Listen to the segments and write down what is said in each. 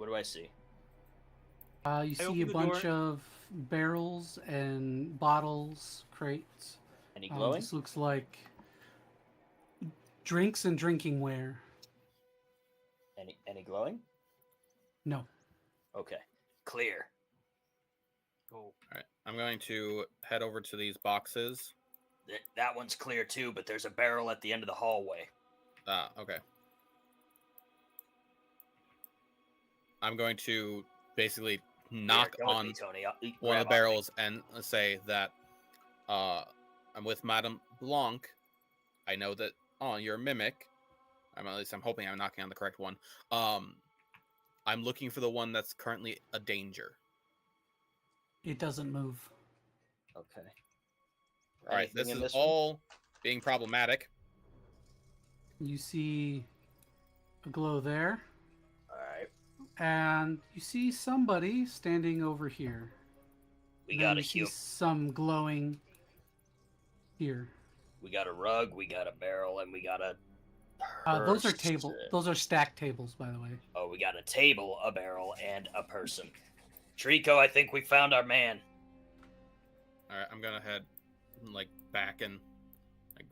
What do I see? You see a bunch of barrels and bottles, crates. Any glowing? This looks like drinks and drinking ware. Any glowing? No. Okay. Clear. All right. I'm going to head over to these boxes. That one's clear too, but there's a barrel at the end of the hallway. Ah, okay. I'm going to basically knock on me, Tony. one of the barrels and say that I'm with Madame Blanc. I know that, you're a mimic. At least I'm hoping I'm knocking on the correct one. I'm looking for the one that's currently a danger. It doesn't move. Okay. All right, this is all being problematic. You see a glow there. All right. And you see somebody standing over here. We got a see some glowing here. We got a rug, we got a barrel, and we got a those are table. Those are stacked tables, by the way. Oh, we got a table, a barrel, and a person. Trico, I think we found our man. All right, I'm gonna head back and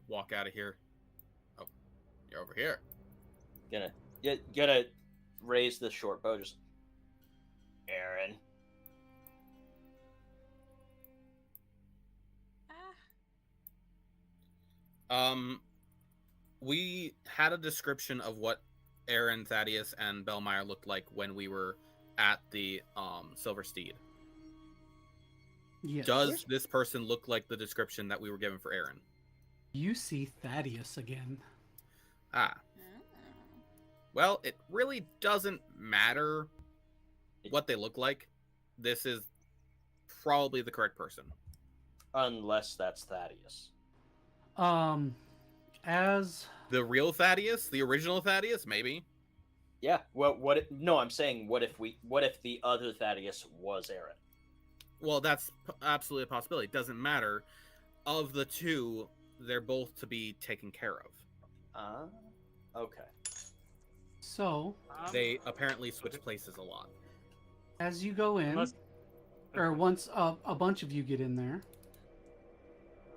walk out of here. Oh, you're over here. Gonna raise the short bow. Just Aaron. We had a description of what Aaron, Thaddeus, and Bellmeyer looked like when we were at the Silver Steed. Yes. Does this person look like the description that we were given for Aaron? You see Thaddeus again. Ah. Well, it really doesn't matter what they look like. This is probably the correct person. Unless that's Thaddeus. As the real Thaddeus, the original Thaddeus, maybe. Yeah. Well, I'm saying, what if the other Thaddeus was Aaron? Well, that's absolutely a possibility. It doesn't matter. Of the two, they're both to be taken care of. Okay. So they apparently switch places a lot. As you go in, or once a bunch of you get in there,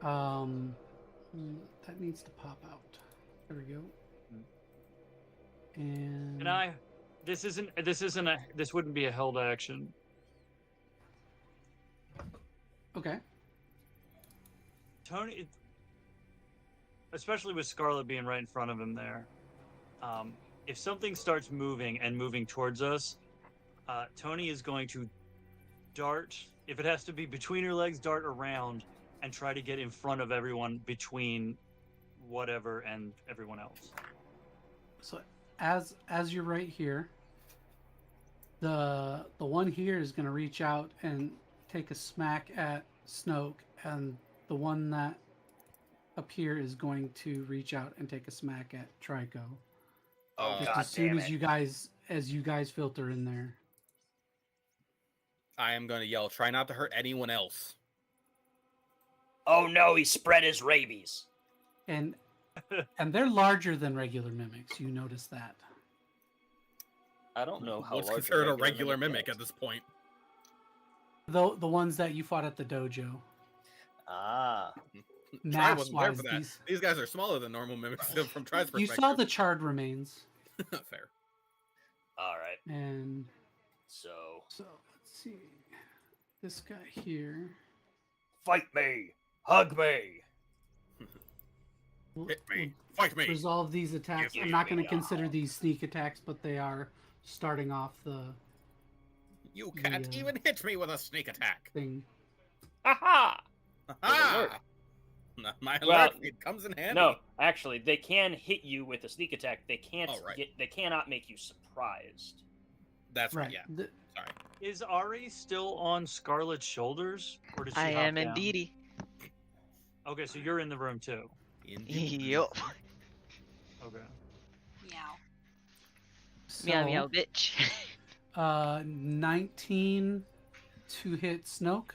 that needs to pop out. There we go. And this wouldn't be a held action. Okay. Tony, especially with Scarlett being right in front of him there, if something starts moving and moving towards us, Tony is going to dart, if it has to be between her legs, dart around and try to get in front of everyone between whatever and everyone else. So as you're right here, the one here is going to reach out and take a smack at Snoke, and the one that up here is going to reach out and take a smack at Trico. Oh, just as soon as you guys filter in there. I am going to yell, try not to hurt anyone else. Oh no, he spread his rabies. And they're larger than regular mimics. You notice that. I don't know how what's large considered a regular mimic at this point. The ones that you fought at the dojo. Mass wise, these guys are smaller than normal mimics from Tri's perspective. You saw the charred remains. Fair. All right. And so let's see. This guy here. Fight me. Hug me. Hit me. Fight me. Resolve these attacks. I'm not going to consider these sneak attacks, but they are starting off the... You can't even hit me with a sneak attack. Thing. Aha! Aha! My alert feed comes in handy. No, actually, they can hit you with a sneak attack. They can't. Right. They cannot make you surprised. That's right. Yeah. Sorry. Is Ari still on Scarlett's shoulders, or did she? I am indeed. Okay, so you're in the room too. Yup. Okay. Meow. So, meow meow, bitch. 19 to hit Snoke.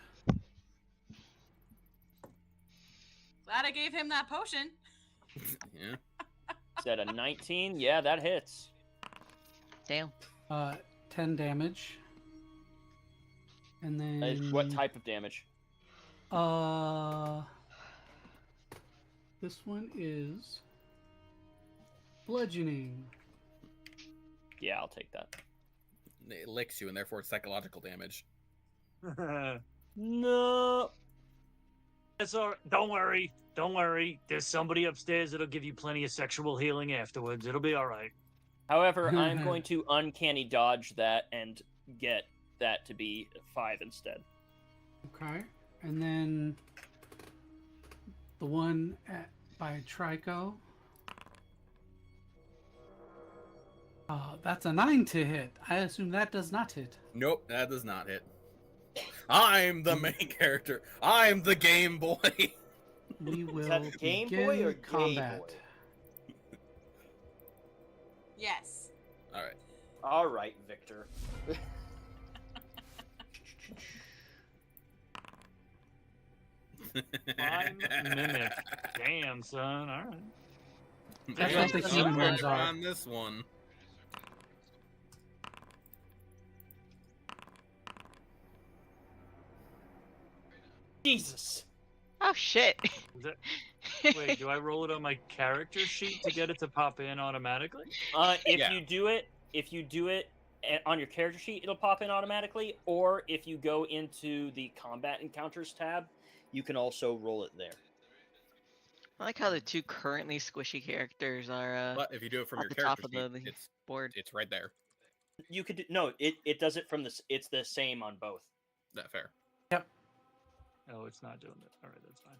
Glad I gave him that potion. Yeah. Is that a 19? Yeah, that hits. Damn. 10 10 damage. And then What type of damage? This one is bludgeoning. Yeah, I'll take that. It licks you, and therefore it's psychological damage. No. It's all right. Don't worry. Don't worry. There's somebody upstairs that'll give you plenty of sexual healing afterwards. It'll be all right. However, I'm going to uncanny dodge that and get that to be 5 instead. Okay. And then the one by Trico. That's a 9 to hit. I assume that does not hit. Nope, that does not hit. I'm the main character. I'm the Game Boy. We will Is that Game begin Boy or Gay combat. Boy? Yes. All right. All right, Victor. I'm mimic. Damn, son. All right. That's Damn, what the son, human work ones are. on this one. Jesus. Oh shit. Is that- Wait, do I roll it on my character sheet to get it to pop in automatically? If Yeah. you do it on your character sheet, it'll pop in automatically. Or if you go into the combat encounters tab, you can also roll it there. I like how the two currently squishy characters are But if you do it from at your the top character of sheet, the it's board. right there. You could no, it does it from this. It's the same on both. That fair. Oh, it's not doing it. All right, that's fine.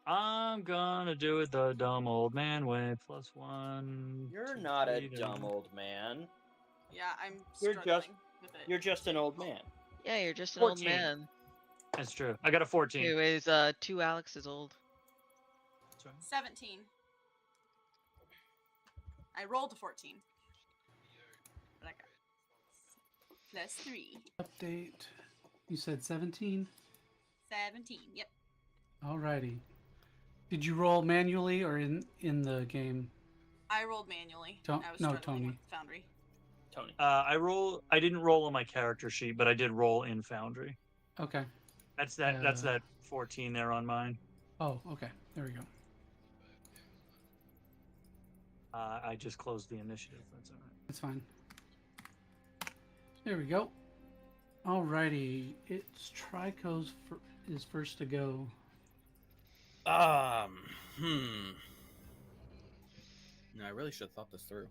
I'm gonna do it the dumb old man way. +1. You're 2, not a 3 to- dumb old man. Yeah, I'm You're struggling just- with it. You're just an old man. Yeah, you're just an 14. old man. That's true. I got a 14. Who is 2 Alex is old. Sorry. 17. I rolled a 14. But I got +3. Update. You said 17? 17. Yep. Alrighty. Did you roll manually or in the game? I rolled manually. Don't- I was no, struggling Tony. with Foundry. Tony. I didn't roll on my character sheet, but I did roll in Foundry. Okay. That's that. That's Uh, that 14 there on mine. Oh, okay. There we go. I just closed the initiative. That's all right. That's fine. There we go. Alrighty. It's Trico's is first to go. No, I really should have thought this through.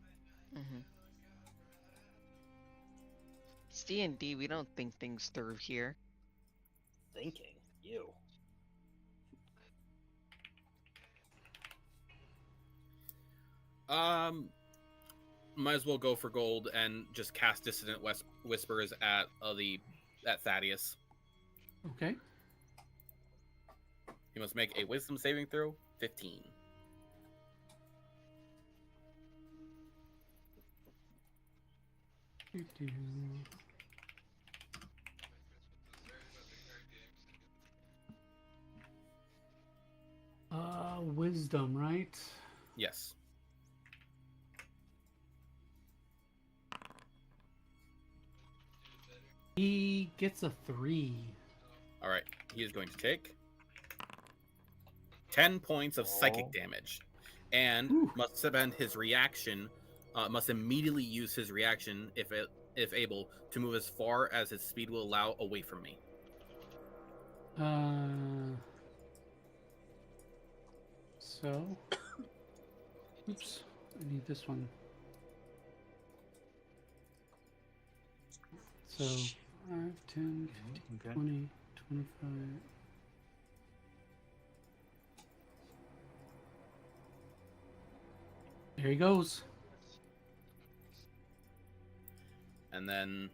It's D&D. We don't think things through here. Thinking you. Might as well go for gold and just cast Dissonant Whispers at Thaddeus. Okay. He must make a Wisdom saving throw. 15. Doo-doo. Wisdom, right? Yes. He gets a 3. All right. He is going to take 10 points of psychic damage, and Ooh. must spend his reaction. Must immediately use his reaction, if able, to move as far as his speed will allow away from me. So, oops, I need this one. So, 5, 10, 15, Okay. 20, 25. There he goes. And then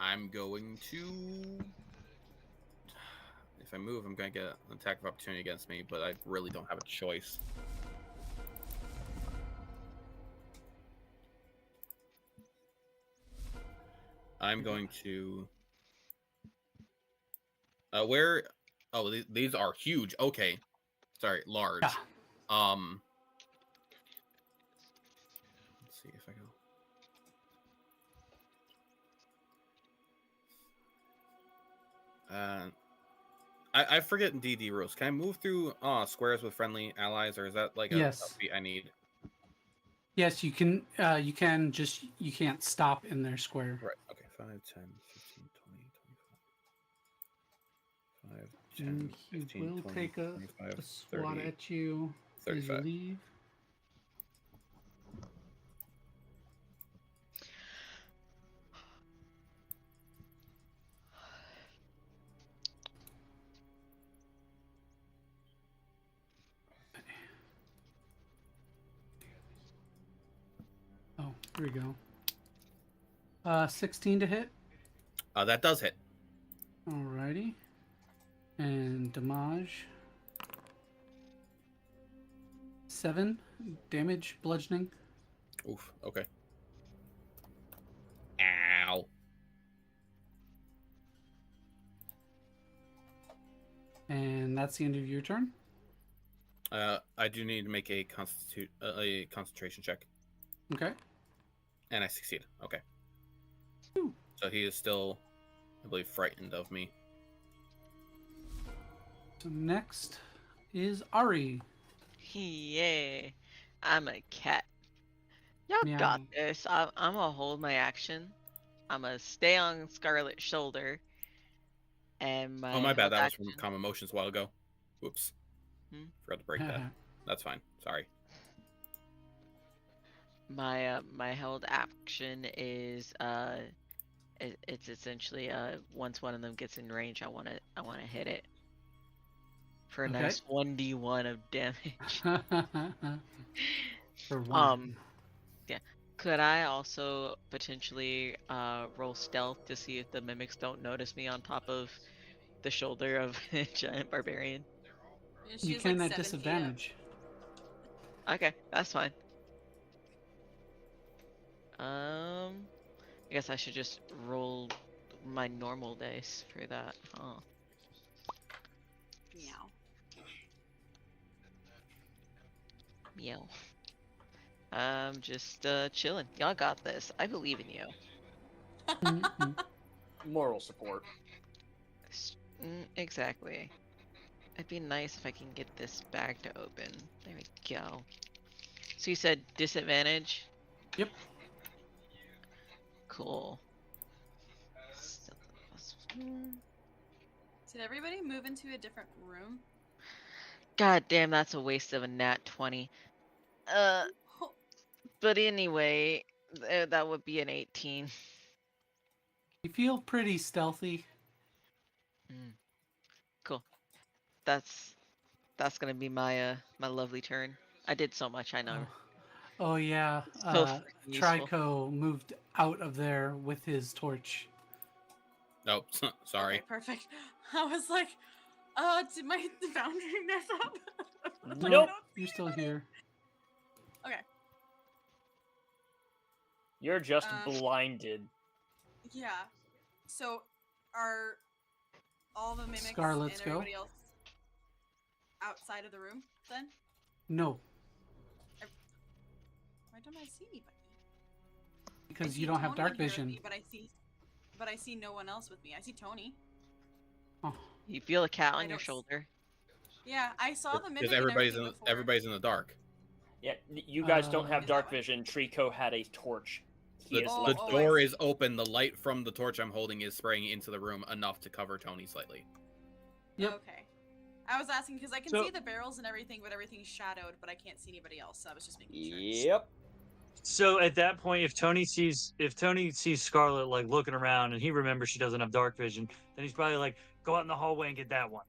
I'm going to, if I move, I'm going to get an attack of opportunity against me, but I really don't have a choice. I'm going to, where, oh, these are huge. Okay. Sorry, large. Yeah. Let's see if I go. I forget in DD rules. Can I move through squares with friendly allies, or is that like a Yes. feat I need? Yes, you can. You can just. You can't stop in their square. Right. Okay. 5, 10, 15, 20, 25. 5, 10, He 15, will 20, take a 25, swat 30, at you as you 35. leave. Oh, here we go. 16 to hit. That does hit. Alrighty. And damage. 7 damage, bludgeoning. Oof. Okay. Ow. And that's the end of your turn. I do need to make a concentration check, Okay. and I succeed. Okay. Ooh. So he is still, I believe, frightened of me. So next is Ari. Yeah, I'm a cat. Y'all Meow. got this. I'm gonna hold my action. I'm gonna stay on Scarlett's shoulder. And my Oh, my bad. held That was action. from Calm Emotions a while ago. Whoops. Forgot to break that. That's fine. Sorry. My held action is it's essentially once one of them gets in range, I wanna hit it for a Okay. nice 1d1 of damage. For one. Could I also potentially roll stealth to see if the mimics don't notice me on top of the shoulder of a giant barbarian? You She's can like at 7 feet up. disadvantage. Okay, that's fine. I guess I should just roll my normal dice for that, huh? Meow. Meow. I'm just chilling. Y'all got this. I believe in you. Mhm. Moral support. Exactly. It'd be nice if I can get this bag to open. There we go. So you said disadvantage? Yep. Cool. Did everybody move into a different room? God damn, that's a waste of a nat 20. Oh, But anyway, that would be an 18. You feel pretty stealthy. Cool. That's gonna be my my lovely turn. I did so much, I know. Oh yeah. So freaking useful. Trico moved out of there with his torch. Oh, sorry. okay, perfect. I was like, did my foundry mess up? No, Nope. You're still here. Okay. You're just Um, blinded. Yeah. So, are all the mimics Scarlett's and go. everybody else outside of the room then? No, Why don't I see anybody? I because see you don't have Tony in dark here with vision. me, but I see no one else with me. I see Tony. Oh, You feel a cat I on your don't s- shoulder. Yeah, I saw the mimic. Because and everybody's everything in before. everybody's in the dark. Yeah, you guys don't Is have that dark what- vision. Trico had a torch. He The, is Oh, the left. I door see. is open. The light from the torch I'm holding is spraying into the room enough to cover Tony slightly. Yep. Okay. I was asking because I can So- see the barrels and everything, but everything's shadowed, but I can't see anybody else. So I was just making sure. Yep. So at that point, if Tony sees Scarlett like looking around and he remembers she doesn't have dark vision, then he's probably like, go out in the hallway and get that one.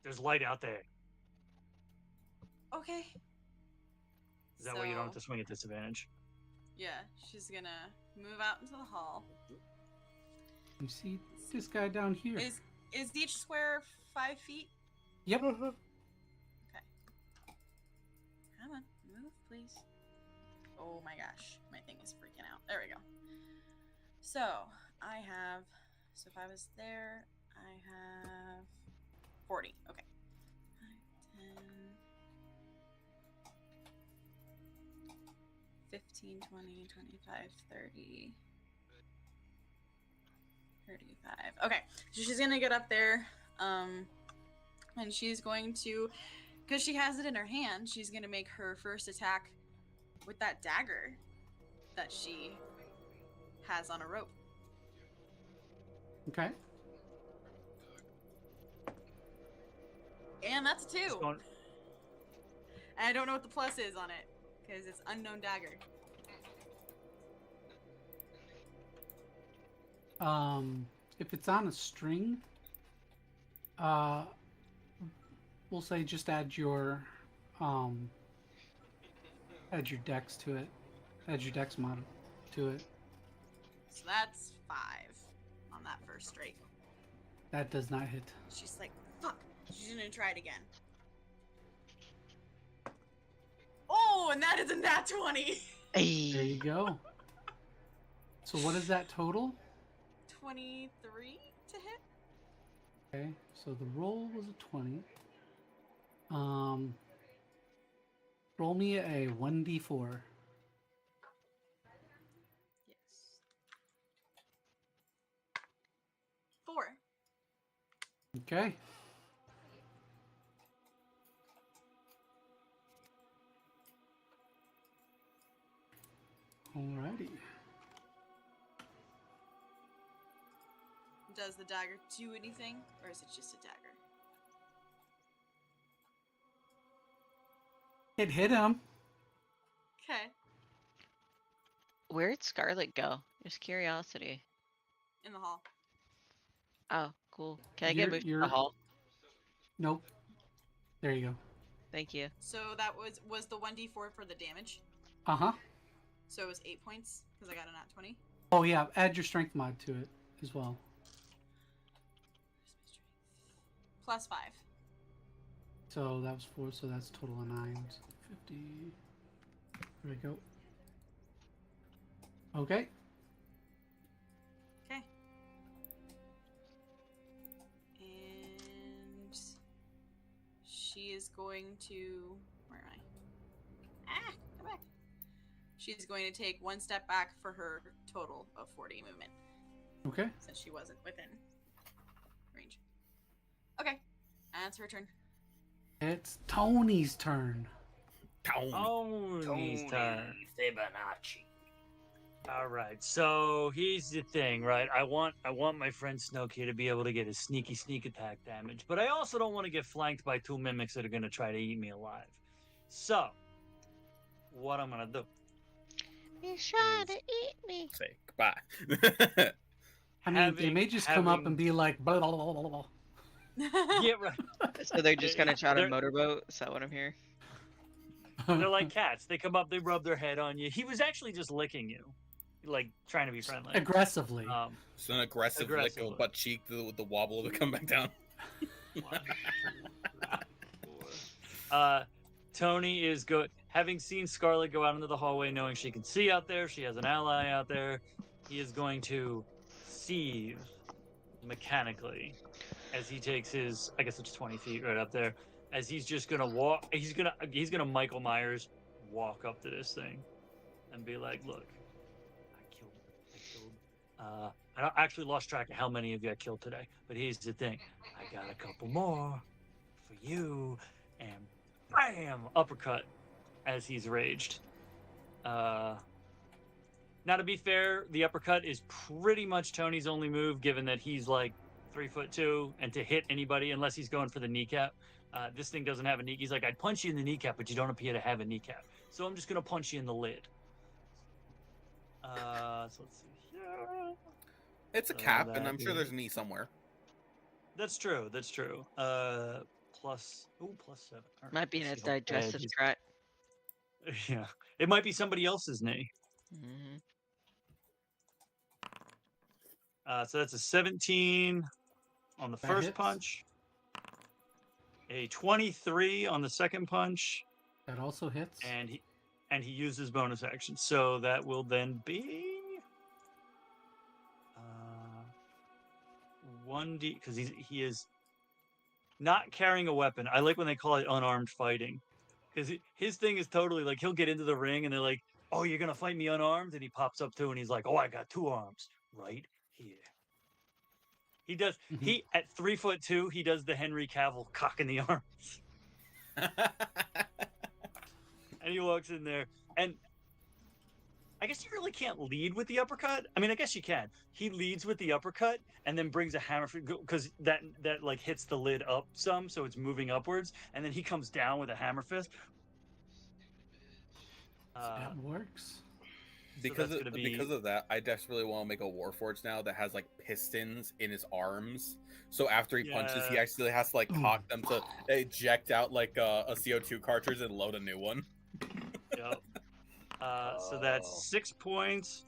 There's light out there. Okay. Is that way you don't have to swing at disadvantage? Yeah, she's gonna move out into the hall. you see this guy down here? Is each square 5 feet? Yep. Come on, move, please. Oh my gosh, my thing is freaking out. There we go. So if I was there, I have 40. Okay. 5, 15, 20, 25, 30, 35. Okay, so she's gonna get up there, and she's going to, because she has it in her hand, she's gonna make her first attack with that dagger that she has on a rope. Okay. And that's a 2. Just going- And I don't know what the plus is on it, because it's unknown dagger. If it's on a string, we'll say just add your dex to it. Add your dex mod to it. So that's 5 on that first strike. That does not hit. She's like, fuck. She's gonna try it again. Oh, and that is a nat 20. There you go. So what is that total? 23 to hit. Okay, so the roll was a 20. Roll me a 1d4. Yes. 4. Okay. Alrighty. Does the dagger do anything, or is it just a dagger? It hit him. Okay. Where'd Scarlett go? Just curiosity. In the hall. Oh, cool. Can I get moved to the You're- hall? Nope. There you go. Thank you. So that was the 1d4 for the damage. Uh-huh. So it was 8 points because I got a nat 20. Oh yeah, add your strength mod to it as well. Plus 5. So that was 4, so that's a total of 9. So 50. There we go. Okay. Okay. And she is going to. Where am I? Ah, come back. She's going to take 1 step back for her total of 40 movement Okay. since she wasn't within range. Okay, and it's her turn. It's Tony's turn. Tony's turn. Fibonacci. All right, so here's the thing, right? I want my friend Snoke here to be able to get his sneak attack damage, but I also don't want to get flanked by 2 mimics that are going to try to eat me alive. So, what I'm going to do? He's trying to eat me. Say goodbye. I mean, they may just come up having- and be like, blah, blah, blah, blah, blah. Yeah, right. So they're just gonna try to They're- motorboat? Is that what I'm hearing? They're like cats. They come up, they rub their head on you. He was actually just licking you, like trying to be friendly. aggressively. It's an aggressive lick Aggressively. of butt cheek with the wobble to come back down. Tony is good. Having seen Scarlett go out into the hallway, knowing she can see out there, she has an ally out there. He is going to sieve mechanically as he takes his, I guess it's 20 feet right up there. As he's just gonna walk, he's gonna Michael Myers walk up to this thing and be like, "Look, I actually lost track of how many of you I killed today. But here's the thing: I got a couple more for you." And bam, uppercut as he's raged. Now, to be fair, the uppercut is pretty much Tony's only move, given that he's like 3'2", and to hit anybody unless he's going for the kneecap. This thing doesn't have a knee. He's like, I'd punch you in the kneecap, but you don't appear to have a kneecap. So I'm just gonna punch you in the lid. So let's see here. It's a cap, and that I'm sure is- there's a knee somewhere. That's true. That's true. Plus 7. All right, Might be in let's its see how bad digestive he's- tract. Yeah, it might be somebody else's knee. Hmm. So that's a 17 on the That first hits. punch, a 23 on the second punch, That also hits. and he uses bonus action. So that will then be 1d, because he is not carrying a weapon. I like when they call it unarmed fighting, because his thing is totally like he'll get into the ring and they're like, "Oh, you're gonna fight me unarmed?" And he pops up too, and he's like, "Oh, I got 2 arms right here." He does. Mhm. He at 3'2", he does the Henry Cavill cock in the arms, and he walks in there. And I guess you really can't lead with the uppercut. I mean, I guess you can. He leads with the uppercut and then brings a hammer because that like hits the lid up some, so it's moving upwards, and then he comes down with a hammer fist. That works. Because that's of, gonna be- because of that, I desperately want to make a Warforged now that has like pistons in his arms. So after he punches, he Yeah. actually has to like cock them to eject out like a CO2 cartridge and load a new one. Yep. So that's 6 points.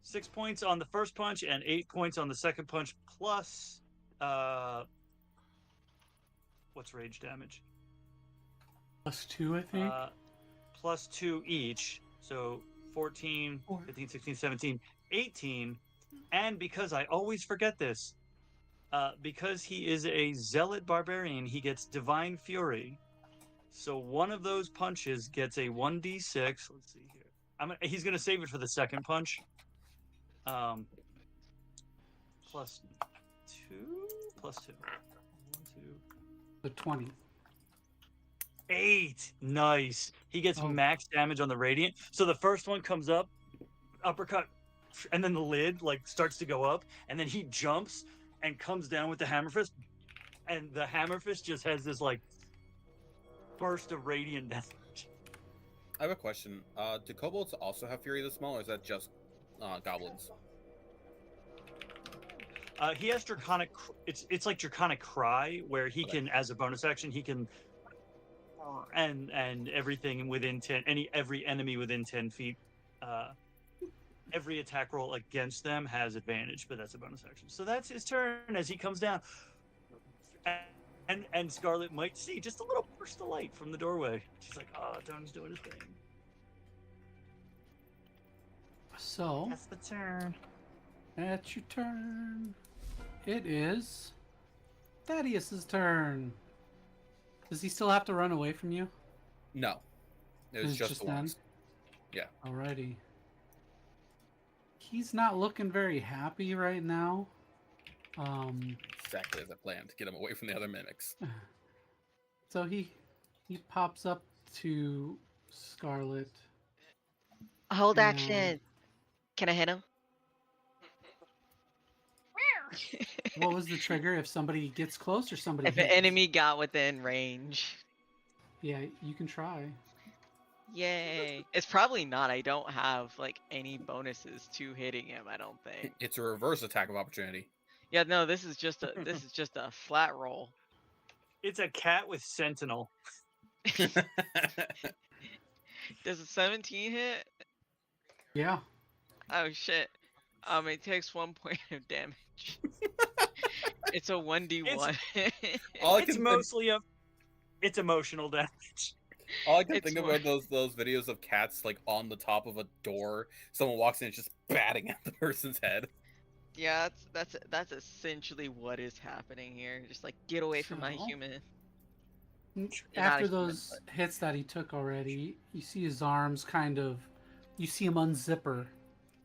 6 points on the first punch and 8 points on the second punch, plus what's rage damage? +2, I think. Plus 2 each. So 14, 15, 16, 17, 18. And because I always forget this, because he is a Zealot Barbarian, he gets Divine Fury. So one of those punches gets a 1d6. Let's see here. He's going to save it for the second punch. Plus 2? Plus 2. 1, 2. The 20. 8. Nice. He gets Oh. max damage on the radiant. So the first one comes up, uppercut, and then the lid like starts to go up, and then he jumps and comes down with the hammer fist, and the hammer fist just has this like burst of radiant damage. I have a question. Do kobolds also have fury this small, or is that just goblins? He has draconic. It's like draconic cry, where he can, as a bonus action, he can, and everything within 10, every enemy within 10 feet, every attack roll against them has advantage, but that's a bonus action. So that's his turn as he comes down, and Scarlett might see just a little burst of light from the doorway. She's like, "Oh, Tony's doing his thing." So, That's the turn. that's your turn. It is Thaddeus's turn. Does he still have to run away from you? No. It was It's just just the them? ones. Yeah. Alrighty. He's not looking very happy right now. Exactly as I planned to get him away from the other mimics. So he pops up to Scarlett. Hold Yeah. action. Can I hit him? What was the trigger? If somebody gets close or somebody If an hits? enemy got within range. Yeah, you can try. Yay. It's probably not. I don't have like any bonuses to hitting him, I don't think. It's a reverse attack of opportunity. Yeah, no, this is just a flat roll. It's a cat with Sentinel. Does a 17 hit? Yeah. Oh shit. It takes 1 point of damage. It's a 1d1. All I It's can mostly it's emotional damage. All I can It's think of more- are those videos of cats like on the top of a door. Someone walks in and just batting at the person's head. Yeah, that's essentially what is happening here. Just like get away from my So- human. After not a human, those hits that he took already, you see his arms you see him unzipper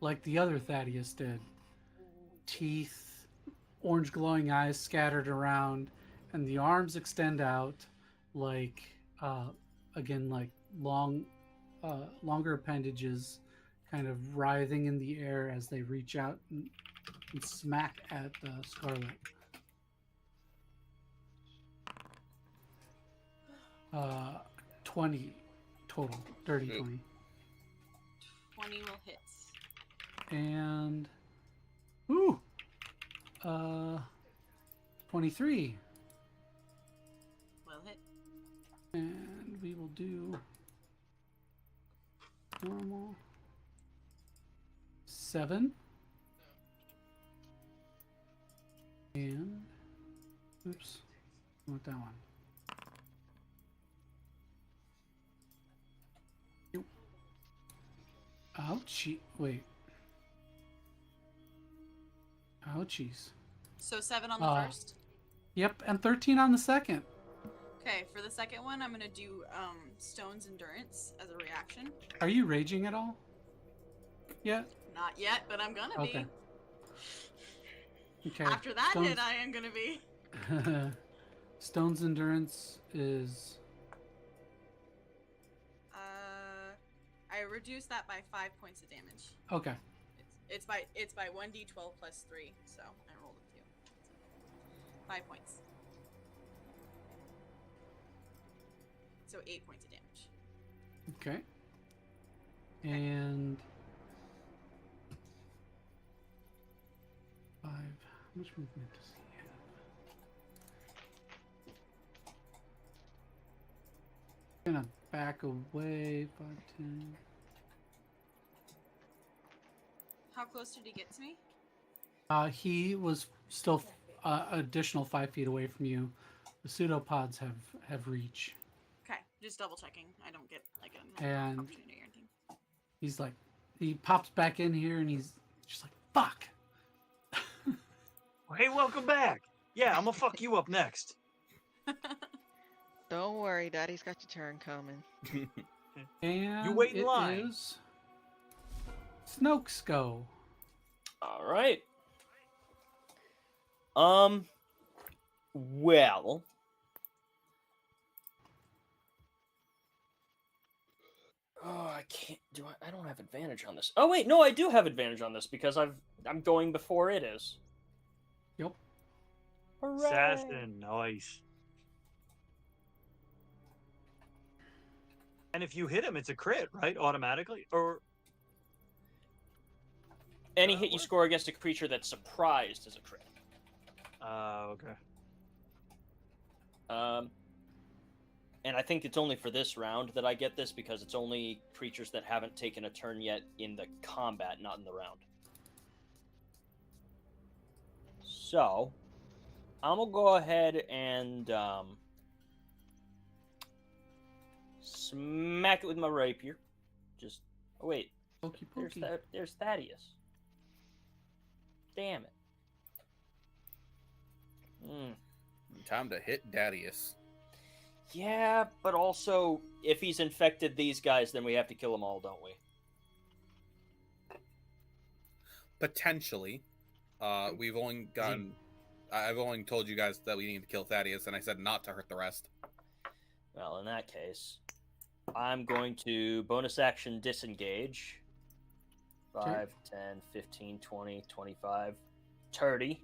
like the other Thaddeus did. Teeth, orange glowing eyes scattered around, and the arms extend out like, again, like longer appendages kind of writhing in the air as they reach out and smack at Scarlett. 20 total, dirty Ooh. 20. 20 will hit. And 23. Will hit. And we will do normal 7. And oops, I want that one. Nope. Ouchie. Wait. Ouchies. So 7 on the Uh, first. Yep, and 13 on the second. Okay, for the second one, I'm gonna do Stone's Endurance as a reaction. Are you raging at all? Yeah. Not yet, but I'm gonna Okay. be. Okay. After that Stone's, hit, I am gonna be. Stone's endurance is. I reduce that by 5 points of damage. Okay. It's by 1d12 plus 3, so I rolled a 2. 5 points. So 8 points of damage. Okay. And 5. How much movement does he have? Gonna back away. 5, 10. How close did he get to me? He was still additional 5 feet away from you. The pseudopods have reach. Okay, just double checking. I don't get like an And opportunity or anything. he's like, he pops back in here and he's just like, fuck. Hey, welcome back. Yeah, I'm gonna fuck you up next. Don't worry, Daddy's got your turn coming. And wait in it line. is Snoke's go. All right. Well. Oh, I can't do I don't have advantage on this. Oh wait, no, I do have advantage on this because I'm going before it is. Yep. Hooray! Assassin, nice. And if you hit him, it's a crit, right? Automatically? Or Any hit you score against a creature that's surprised is a crit. okay. And I think it's only for this round that I get this because it's only creatures that haven't taken a turn yet in the combat, not in the round. So, I'm gonna go ahead and smack it with my rapier. Just oh wait, Pokey there's pokey. there's Thaddeus. Damn it. Time to hit Dadius. Yeah, but also, if he's infected these guys, then we have to kill them all, don't we? Potentially. We've only gotten... I've only told you guys that we need to kill Thaddeus, and I said not to hurt the rest. Well, in that case, I'm going to bonus action disengage. 5, 10, 15, 20, 25, 30.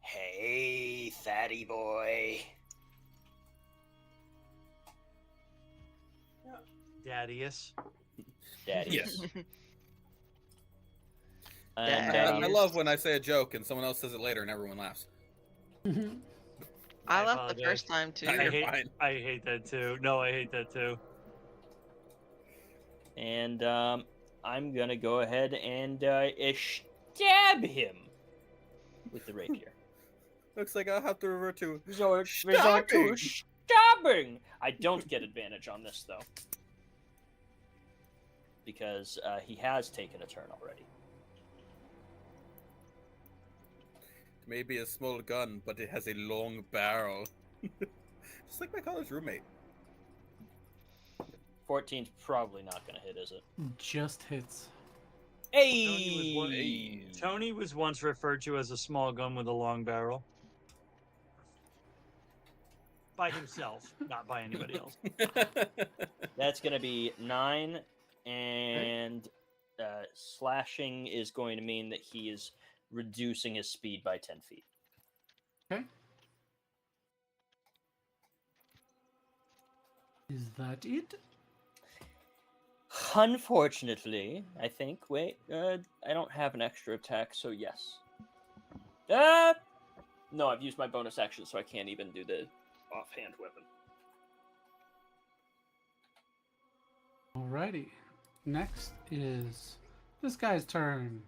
Hey, Thaddy boy. Daddius. Daddy. Yes. And, Daddy. I love when I say a joke and someone else says it later and everyone laughs. I I left the apologize. first time too. You're hate, fine. I hate that too. No, I hate that too. and I'm gonna go ahead and stab him with the rapier. Looks like I'll have to revert to... Resort Stabbing. to stabbing. I don't get advantage on this though, because he has taken a turn already. Maybe a small gun, but it has a long barrel. Just like my college roommate. 14's probably not gonna hit, is it? Just hits. Hey! Tony was once referred to as a small gun with a long barrel. By himself, not by anybody else. That's gonna be 9, and slashing is going to mean that he is reducing his speed by 10 feet. Okay. Is that it? Unfortunately, I think. Wait, I don't have an extra attack, so yes. No, I've used my bonus action, so I can't even do the offhand weapon. Alrighty. Next is this guy's turn.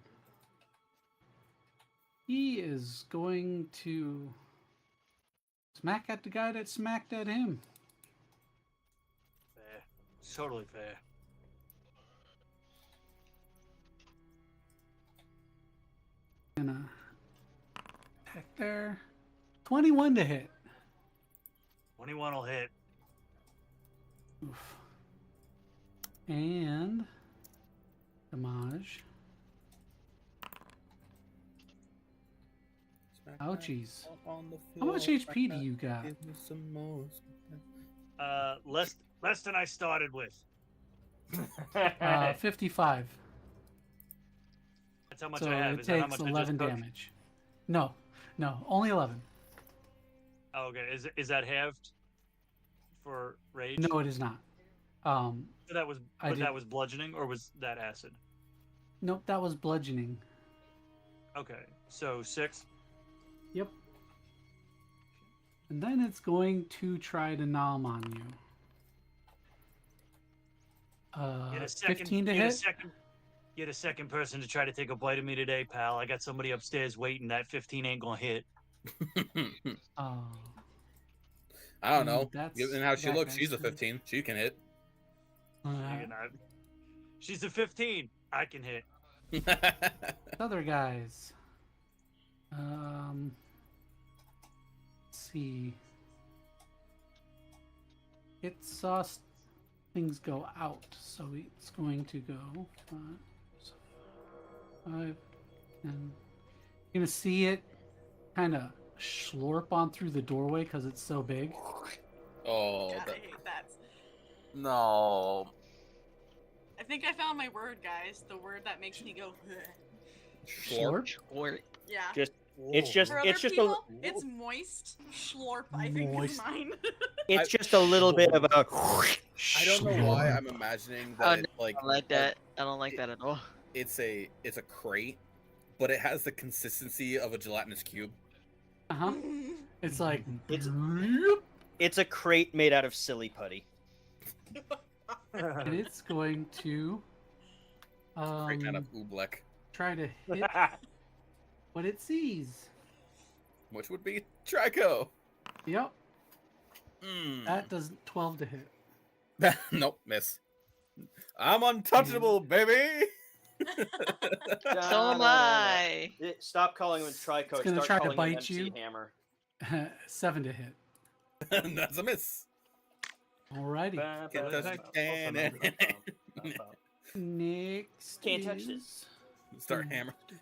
He is going to smack at the guy that smacked at him. Fair. Totally fair. Gonna Attack there. 21 to hit. 21 will hit. Oof. And damage. Ouchies. How much HP do you got? Less than I started with. 55. That's how much So I have. it Is that how takes much 11 I just took? damage. No, only 11. Oh, okay. Is that halved for rage? No, it is not. So that was that was bludgeoning, or was that acid? Nope, that was bludgeoning. Okay, so 6. Yep. And then it's going to try to nom on you. Get a second, 15 to get hit. Get a second person to try to take a bite of me today, pal. I got somebody upstairs waiting. That 15 ain't gonna hit. Oh. I don't know. That's Given how she that looks, guy's she's a turn. 15. She can hit. She's a 15. I can hit. Other guys. Let's see. It saw things go out, so it's going to go 5, 10. You're gonna see it kind of slurp on through the doorway because it's so big. Oh, God, I hate that. no. I think I found my word, guys. The word that makes me go. Slurp. Or Yeah. It's just For other it's just people, a it's moist. Schlorp, I think is Moist. mine. it's just a little bit of a. I don't know why I'm imagining that Oh, it, I don't like that. I don't like that at all. it's a crate, but it has the consistency of a gelatinous cube. Uh-huh. It's like It's a crate made out of silly putty. and it's going to Crate kind of oobleck, try to hit what it sees. which would be Trico. Yep, Mm. that does 12 to hit. Nope, miss. I'm untouchable, baby. So am I. Stop calling him a trico. It's gonna Start try to calling him bite MC you. Hammer. 7 to hit. That's a miss. Alrighty. Get those- Next. Can't touch is- this. Start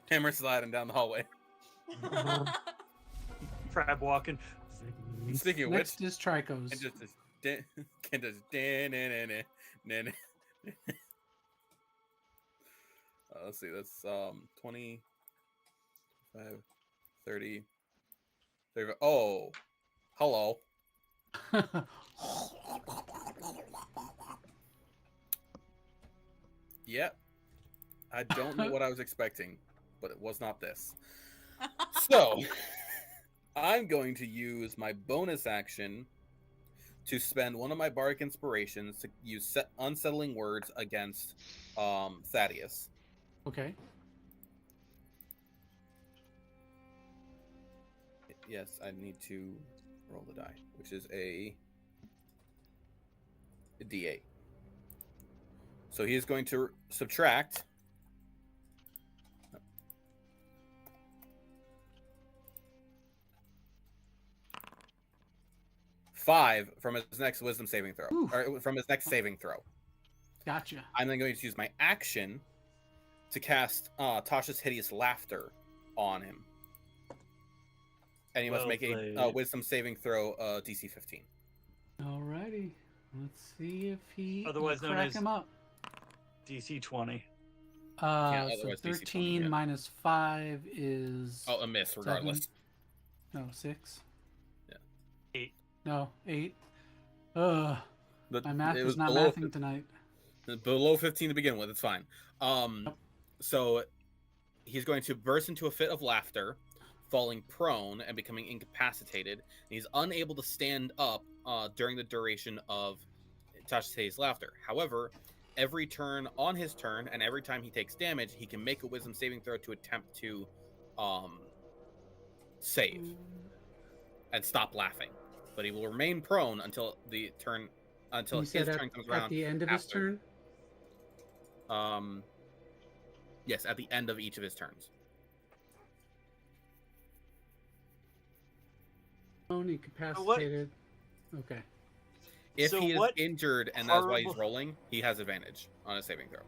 hammer sliding down the hallway. Crab walking. Speaking of Next which, is Trico's. can just let's see, that's 20, 5, 30, 30. Oh, hello. Yep. I don't know what I was expecting, but it was not this. So, I'm going to use my bonus action to spend one of my bardic inspirations to use unsettling words against Thaddeus. Okay. Yes, I need to roll the die, which is a D8. So he is going to subtract. Five from his next wisdom saving throw, Ooh. or from his next saving throw. Gotcha. I'm then going to use my action to cast Tasha's Hideous Laughter on him. And he must Well make a played. wisdom saving throw, DC 15. Alrighty. Let's see if he Otherwise known crack as- him up. DC 20. So otherwise DC 13 yeah. minus 5 is Oh, a miss, regardless. no 6. Yeah. 8. No 8. Ugh. But My math it is was not below, mathing tonight. below 15 to begin with. It's fine. So he's going to burst into a fit of laughter, falling prone and becoming incapacitated. And he's unable to stand up during the duration of Tasha's Hideous Laughter. However, every turn on his turn, and every time he takes damage, he can make a wisdom saving throw to attempt to save and stop laughing. But he will remain prone until the turn You his said turn comes around. at the end of his after. turn. Yes, at the end of each of his turns. prone, incapacitated. Okay. If So he is what injured and that's why he's horrible- rolling, he has advantage on a saving throw.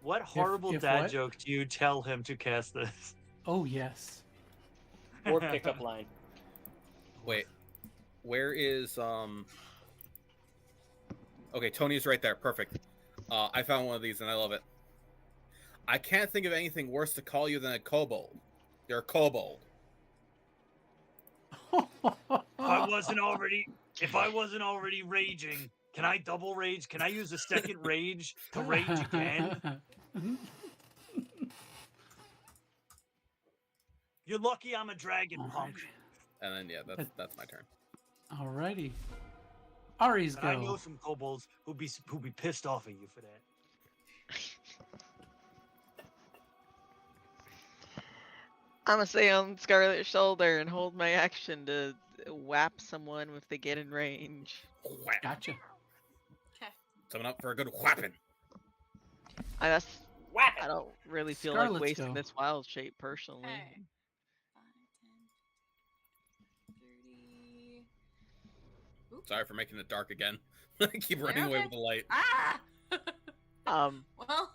What horrible if dad what? joke do you tell him to cast this? Oh yes. Or pickup line. Wait, where is Okay, Tony's right there. Perfect. I found one of these and I love it. I can't think of anything worse to call you than a kobold. You're a kobold. If I wasn't already raging, can I double rage? Can I use a second rage to rage again? You're lucky I'm a dragon punk. And then yeah, that's my turn. Alrighty. Ari's And I know go. some kobolds who'd be pissed off at you for that. I'm gonna stay on Scarlett's shoulder and hold my action to whap someone if they get in range. Whap. Gotcha. Okay. Someone up for a good whapping. Whack I it! don't really feel Scarlett's like wasting go. this wild shape personally. Okay. 5, 10, 30. Oop. Sorry for making it dark again. I keep running away okay. with the light. Ah! Well,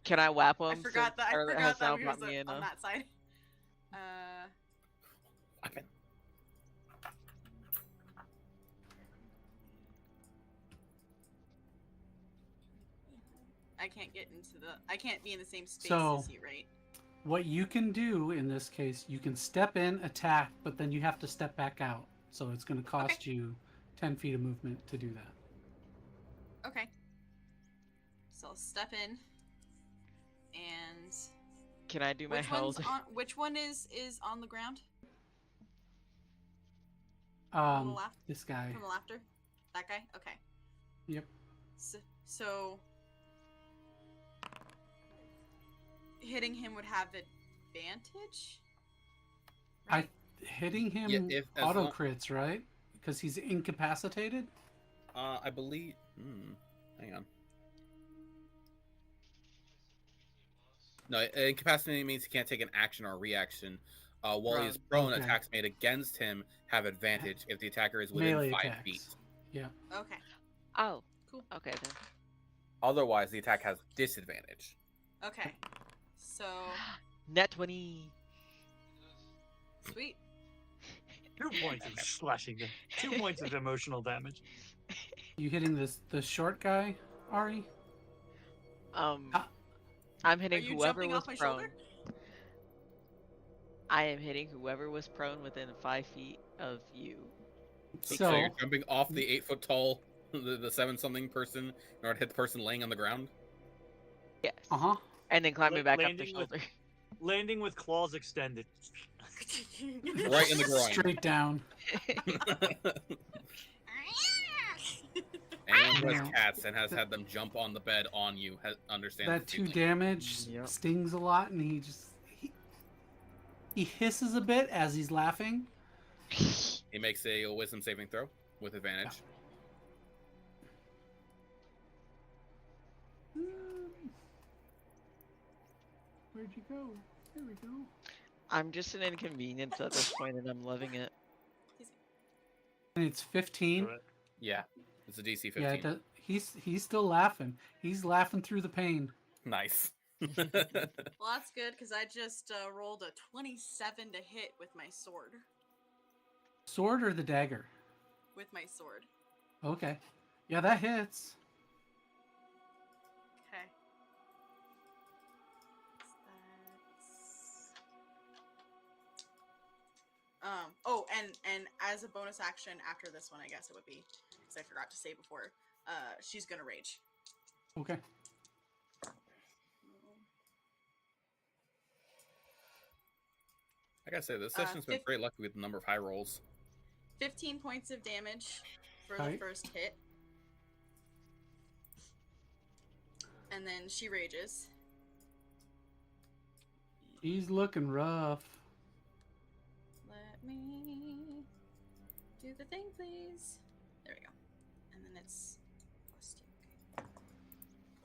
Can I whap him? I forgot that. I Scarlett forgot has that now we brought was me in. on that side. Whapping. I can't get into the. I can't be in the same space So- as you, right? What you can do in this case, you can step in, attack, but then you have to step back out. So it's going to cost you 10 feet of movement to do that. Okay. So I'll step in, and Can I do my which one's held? on? Which one is on the ground? On the left, This guy. from the laughter. That guy. Okay. Yep. So hitting him would have advantage. Hitting him Yeah, if- as auto long- crits, right? Because he's incapacitated. I believe. Hang on. No, incapacitating means he can't take an action or a reaction. While he is prone, okay. attacks made against him have advantage if the attacker is within Melee 5 attacks. feet. Yeah. Okay. Oh, Cool. okay then. Otherwise, the attack has disadvantage. Okay. So Net 20. sweet. 2 points of slashing. 2 points of emotional damage. You hitting the short guy, Ari? I'm Are hitting you whoever jumping was off my prone. shoulder? I am hitting whoever was prone within 5 feet of you. So you're jumping off the 8-foot tall, the 7-something person in order to hit the person laying on the ground? Yes. Uh-huh. And then climbing back up the landing with- shoulder. Landing with claws extended. Right in the groin. Straight down. Anyone who has cats and has had them jump on the bed on you understands That the 2 feeling. damage Yep. stings a lot, and he hisses a bit as he's laughing. He makes a wisdom saving throw with advantage. Where'd you go? There we go. I'm just an inconvenience at this point, and I'm loving it. And it's 15. Yeah, it's a DC 15. Yeah, he's still laughing. He's laughing through the pain. Nice. Well, that's good because I just rolled a 27 to hit with my sword. Sword or the dagger? With my sword. Okay. Yeah, that hits. Okay. Oh, and as a bonus action after this one, I guess it would be because I forgot to say before. She's gonna rage. Okay. I gotta say, this session's been pretty lucky with the number of high rolls. 15 points of damage for the Right. first hit. And then she rages. He's looking rough. Let me do the thing, please. There we go. And then it's +2.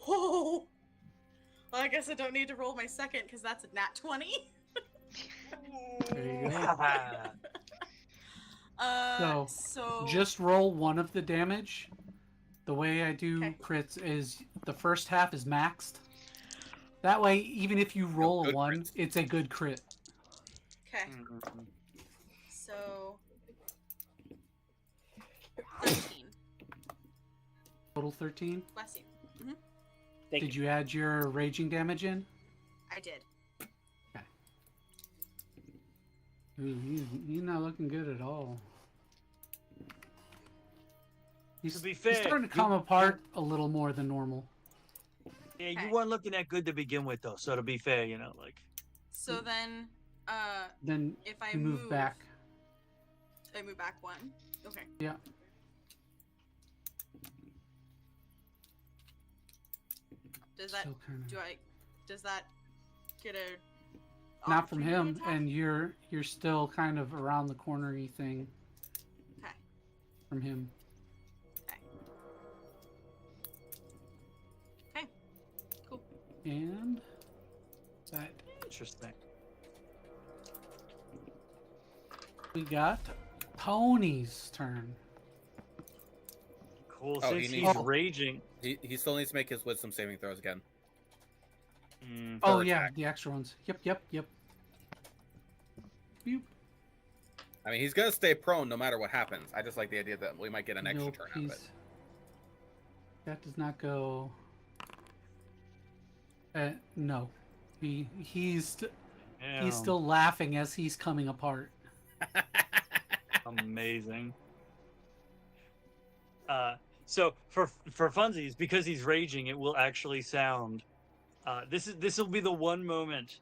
Whoa! Well, I guess I don't need to roll my second because that's a nat 20. There you go. So just roll one of the damage. The way I do Okay. crits is the first half is maxed. That way, even if you roll a good 1, crits. it's a good crit. okay. Mhm. So 13. Total 13. Bless you. Thank Did you. you add your raging damage in? I did. Ooh, you're not looking good at all. To be He's fair, starting to come apart a little more than normal. Yeah, you Okay. weren't looking that good to begin with, though. So to be fair, you know, like So then, Then if I you move back. I move back 1. Okay. Yeah. Does that So kinda- does that get a Not from him, opportunity attack? and you're still kind of around the cornery thing Okay. from him. Okay. Cool. And that interesting. we got Tony's turn. Cool. Oh, Since he he's needs- raging. He still needs to make his wisdom saving throws again. Oh For yeah, attack. the extra ones. Yep. Boop. I mean, he's gonna stay prone no matter what happens. I just like the idea that we might get an extra Nope, turn out of it. that does not go. No, he's still laughing as he's coming apart. Amazing. So for funsies, because he's raging, it will actually sound. This will be the one moment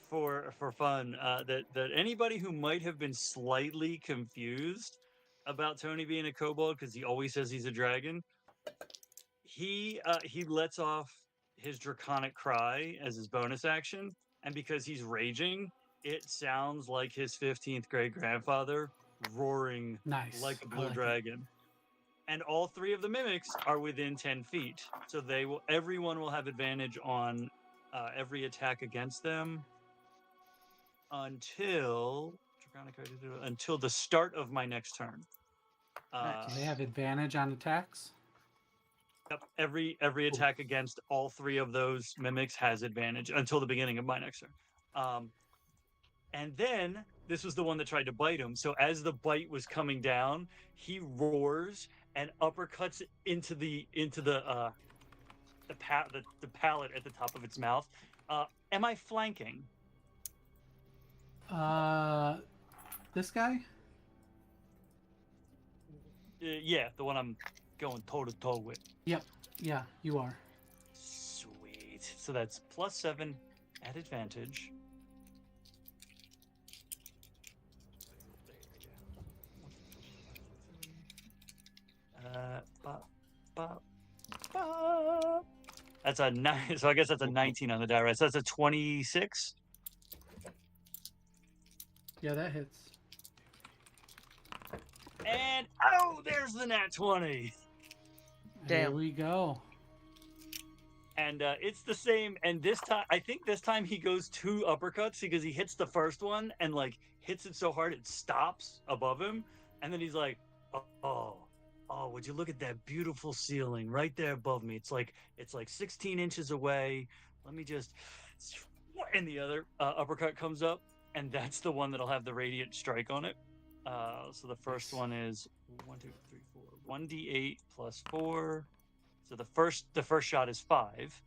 for fun that anybody who might have been slightly confused about Tony being a kobold because he always says he's a dragon. He lets off his draconic cry as his bonus action, and because he's raging, it sounds like his 15th great grandfather roaring Nice. like a I blue like it. dragon. And all 3 of the mimics are within 10 feet, so everyone will have advantage on every attack against them until the start of my next turn. Do they have advantage on attacks? Yep, every attack against all 3 of those mimics has advantage until the beginning of my next turn. And then this was the one that tried to bite him. So as the bite was coming down, he roars and uppercuts into the palate at the top of its mouth. Am I flanking? This guy? Yeah, the one I'm going toe to toe with. Yep. Yeah, you are. Sweet. So that's +7 at advantage. That's a 9. So I guess that's a 19 on the die, right? So that's a 26. Yeah, that hits. And there's the nat 20. There Damn. we go. And it's the same. And this time, I think this time he goes 2 uppercuts because he hits the first one and like hits it so hard it stops above him. And then he's like, oh, would you look at that beautiful ceiling right there above me? It's like 16 inches away. Let me just. And the other uppercut comes up, and that's the one that'll have the radiant strike on it. So the first one is 1, 2, 3, 4, 1d8 plus 4. So the first shot is 5.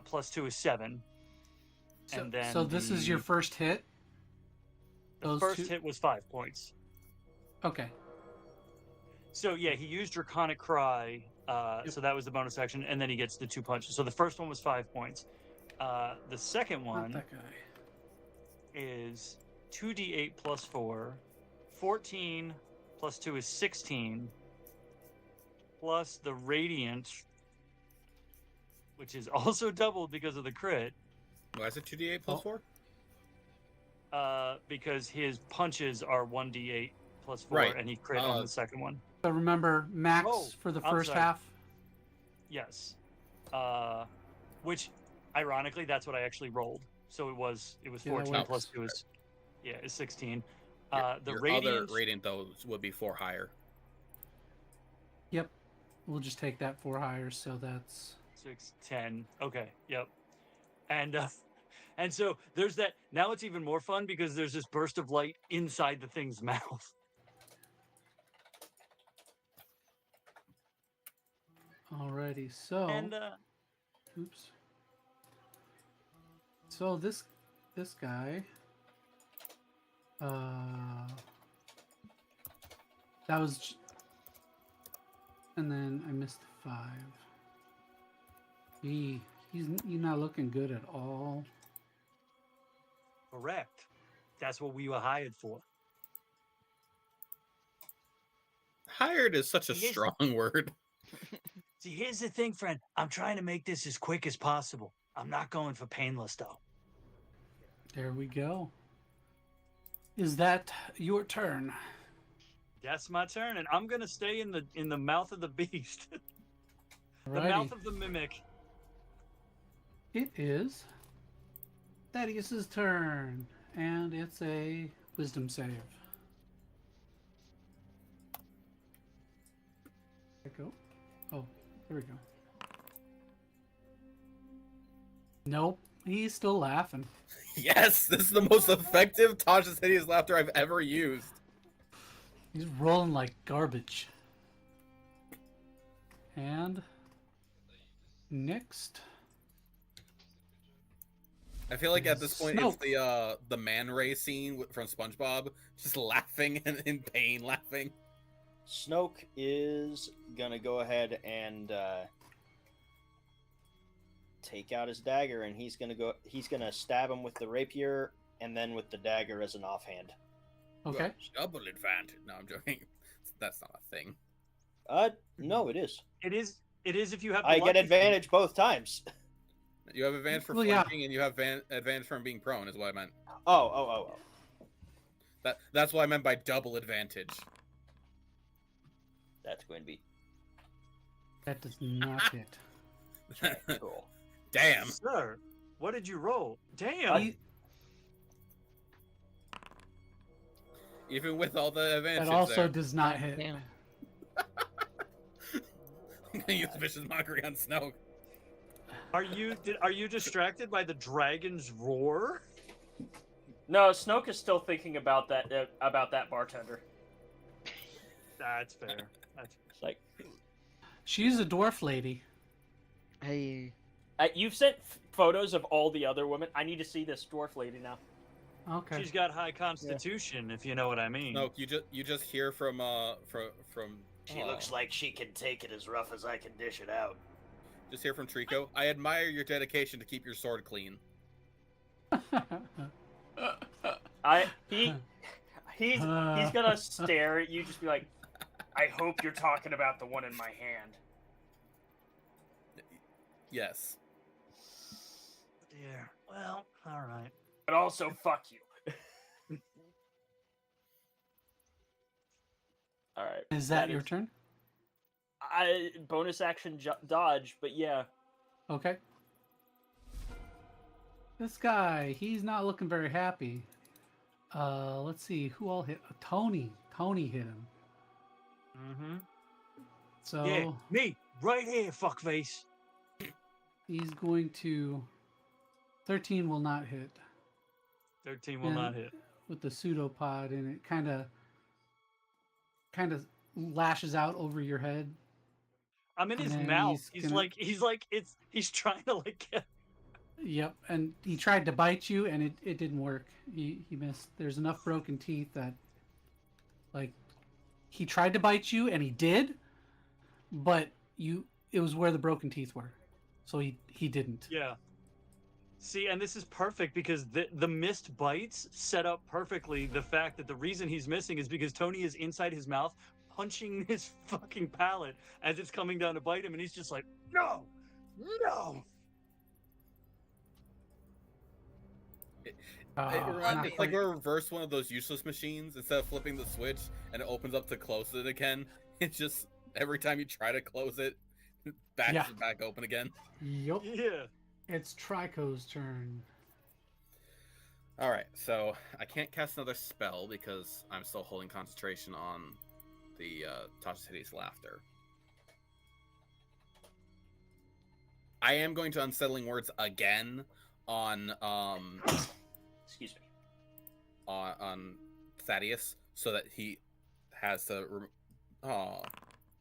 Plus 2 is 7. So, And then so this is your first hit? the those first two- hit was 5 points. Okay. So yeah, he used Draconic Cry. So that was the bonus action, and then he gets the 2 punches. So the first one was 5 points. The second Not one that guy. is 2d8 plus 4. 14 plus 2 is 16. Plus the Radiant, which is also doubled because of the crit. Why is it 2d8 plus 4? Because his punches are 1d8 plus 4, Right. and he crit on the second one. So remember, max Oh, for the I'm first sorry. half? Yes. Which, ironically, that's what I actually rolled. So it was Yeah, that 14 works. plus 2 is 16. The Your radiant. other radiant though would be 4 higher. Yep. We'll just take that 4 higher, so that's 6, 10. Okay, yep. And so there's that. Now it's even more fun because there's this burst of light inside the thing's mouth. alrighty. So And oops. So this guy, that was, and then I missed 5. He's not looking good at all. correct. That's what we were hired for. Hired is such a Yes. strong word. See, here's the thing, friend. I'm trying to make this as quick as possible. I'm not going for painless though. There we go. Is that your turn? That's my turn, and I'm gonna stay in the mouth of the beast, the Alrighty. mouth of the mimic. It is Thaddeus's turn, and it's a wisdom save. There we go. Oh, there we go. Nope, he's still laughing. Yes, this is the most effective Tasha's hideous laughter I've ever used. He's rolling like garbage. And next, I feel like at this point Snoke. it's the man ray scene from SpongeBob, just laughing and in pain, laughing. Snoke is gonna go ahead and take out his dagger, and he's gonna stab him with the rapier and then with the dagger as an offhand. okay. Double advantage. No, I'm joking. That's not a thing. No, it is. It is if you have. The I get lucky advantage both times. You have advantage for Well, yeah. flanking, and you have advantage from being prone. Is what I meant. Oh. That's what I meant by double advantage. That's going to be That does not hit. cool. Damn. thing. Sir, what did you roll? Damn. He- Even with all the advantages that also there. does not hit. Damn. I'm gonna use vicious mockery on Snoke. Are you distracted by the dragon's roar? No, Snoke is still thinking about that bartender. That's fair. It's like She's a dwarf lady. Hey. you've sent photos of all the other women. I need to see this dwarf lady now. Okay. She's got high constitution, if you know what I mean. Snoke, you just hear from She looks like she can take it as rough as I can dish it out. just hear from Trico. I admire your dedication to keep your sword clean. He's gonna stare at you, just be like, I hope you're talking about the one in my hand. Yes. Dear. Well, all right. But also, fuck you. All right. Is that your turn? Bonus action dodge, but yeah. Okay. This guy, he's not looking very happy. Let's see, who all hit? Tony. Tony hit him. Mm-hmm. So Yeah, me, right here, fuckface. he's going to. 13 will not hit 13 will And- not hit. with the pseudopod, and it kind of lashes out over your head. I'm in his And mouth. he's He's trying to like get. Yep, and he tried to bite you, and it didn't work. He missed. There's enough broken teeth that, like, he tried to bite you, and he did, but it was where the broken teeth were, so he didn't. Yeah. See, and this is perfect because the missed bites set up perfectly the fact that the reason he's missing is because Tony is inside his mouth punching his fucking palate as it's coming down to bite him, and he's just like, no, no. It's like we're reverse one of those useless machines. Instead of flipping the switch and it opens up to close it again, it's just every time you try to close it, backs it back open again. Yep. Yeah. It's Trico's turn. All right, so I can't cast another spell because I'm still holding concentration on the Toxicity's Laughter. I am going to Unsettling Words again on Excuse me. on Thaddeus, so that he has to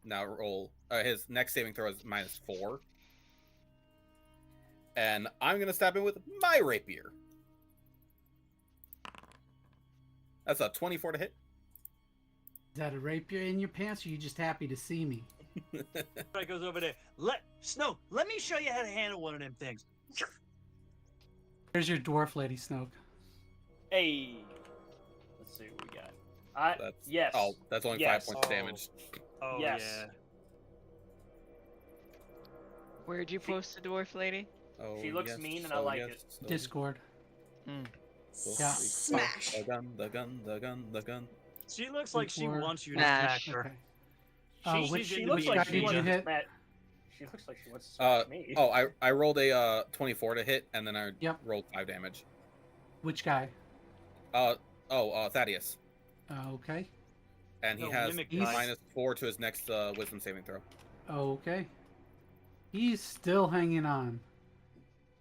now roll his next saving throw is -4, and I'm gonna stab him with my rapier. That's a 24 to hit. Is that a rapier in your pants, or are you just happy to see me? Right goes over there. Snoke, let me show you how to handle one of them things. There's your dwarf lady, Snoke. Hey. Let's see what we got. That's, yes. Oh, that's only Yes. 5 points of damage. Oh Yes. yeah. Where'd you post the dwarf lady? Oh, She looks mean and I like it. oh, Discord. Hmm. Yeah. Smash. The gun. She looks like she Before- wants you to Smash. smack her. Okay. Which she's She into looks being like guy she did wants you to hit? smash. She looks like she wants to smash me. Oh, I rolled a 24 to hit, and then I Yep. rolled 5 damage. Which guy? Thaddeus, Okay. and he No, has mimic guy. -4 to his next Wisdom saving throw. Okay. He's still hanging on.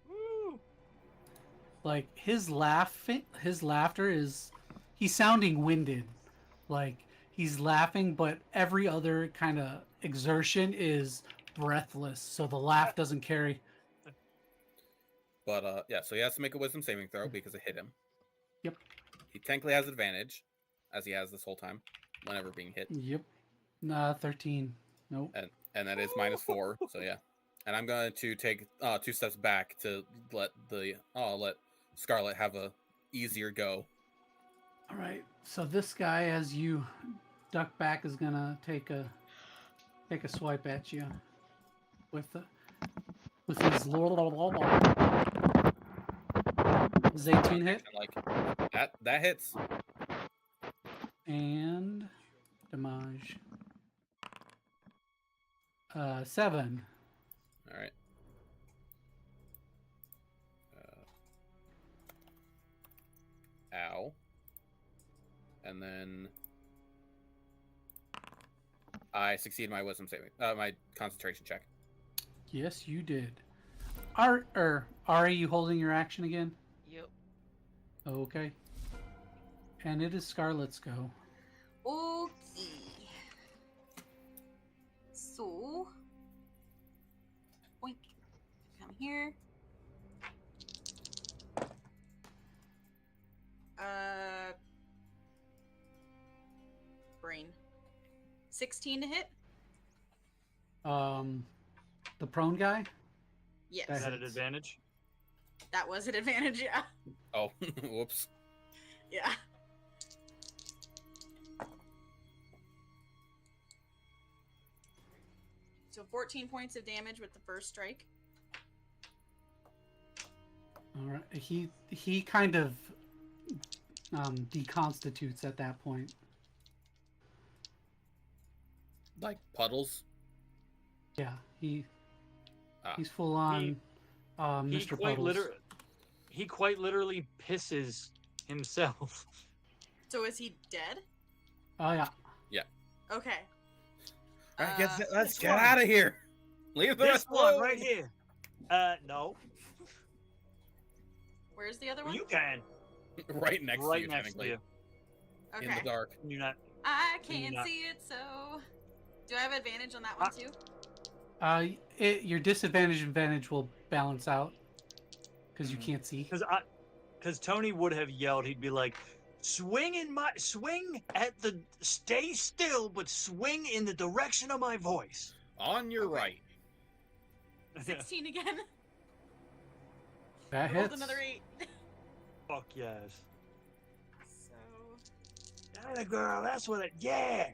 Woo. Like his laughter is, he's sounding winded. Like he's laughing, but every other kind of exertion is breathless, so the laugh doesn't carry. But yeah, so he has to make a Wisdom saving throw because it hit him. Yep. He technically has advantage, as he has this whole time, whenever being hit, Yep. Nah, 13. Nope. and that is -4. So yeah, and I'm going to take 2 steps back to let Scarlett have a easier go. All right. So this guy, as you duck back, is gonna take a swipe at you with his Is 18 hit? And like that hits. And damage. 7. All right. Ow. And then I succeed my wisdom saving, my concentration check. Yes, you did. Are you holding your action again? Yep. Okay. And it is Scarlett's go. Okay. So, boink. Come here. Brain. 16 to hit? The prone guy? Yes. Is that an hits. advantage? That was an advantage, yeah. Oh, whoops. Yeah. So 14 points of damage with the first strike. All right. He kind of deconstitutes at that point. Like puddles. Yeah, he's full He- on Mr. Puddles. He quite literally pisses himself. So is he dead? Oh yeah. Okay. All right, let's this get one. out of here. Leave the This rest one alone. right here. No. Where's the other one? You can. Right next to Right you, next to technically, you. in Okay. the dark. You're not. I Can you can't not- see it, so do I have advantage on that one too? Your disadvantage advantage will balance out because you Mhm. can't see. Because Tony would have yelled. He'd be like, swing at the, stay still, but swing in the direction of my voice. On your Okay. right. 16 again. That Rolled hits. another 8. Fuck yes. So Atta girl, that's what it. Yeah.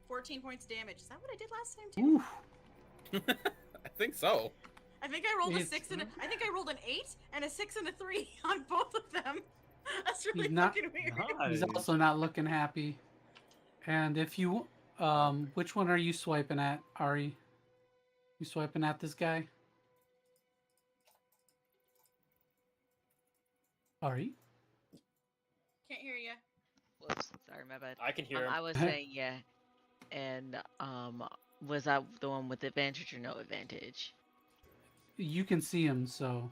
14 points damage. Is that what I did last time too? Oof. I think so. I think I rolled a It's- 6 and I think I rolled an 8 and a 6 and a 3 on both of them. That's really He's not- fucking weird. He's Nice. also not looking happy. And if you, which one are you swiping at, Ari? You swiping at this guy? Ari? Can't hear you. Whoops, sorry, my bad. I can hear him. I was saying yeah, and was that the one with advantage or no advantage? You can see him, so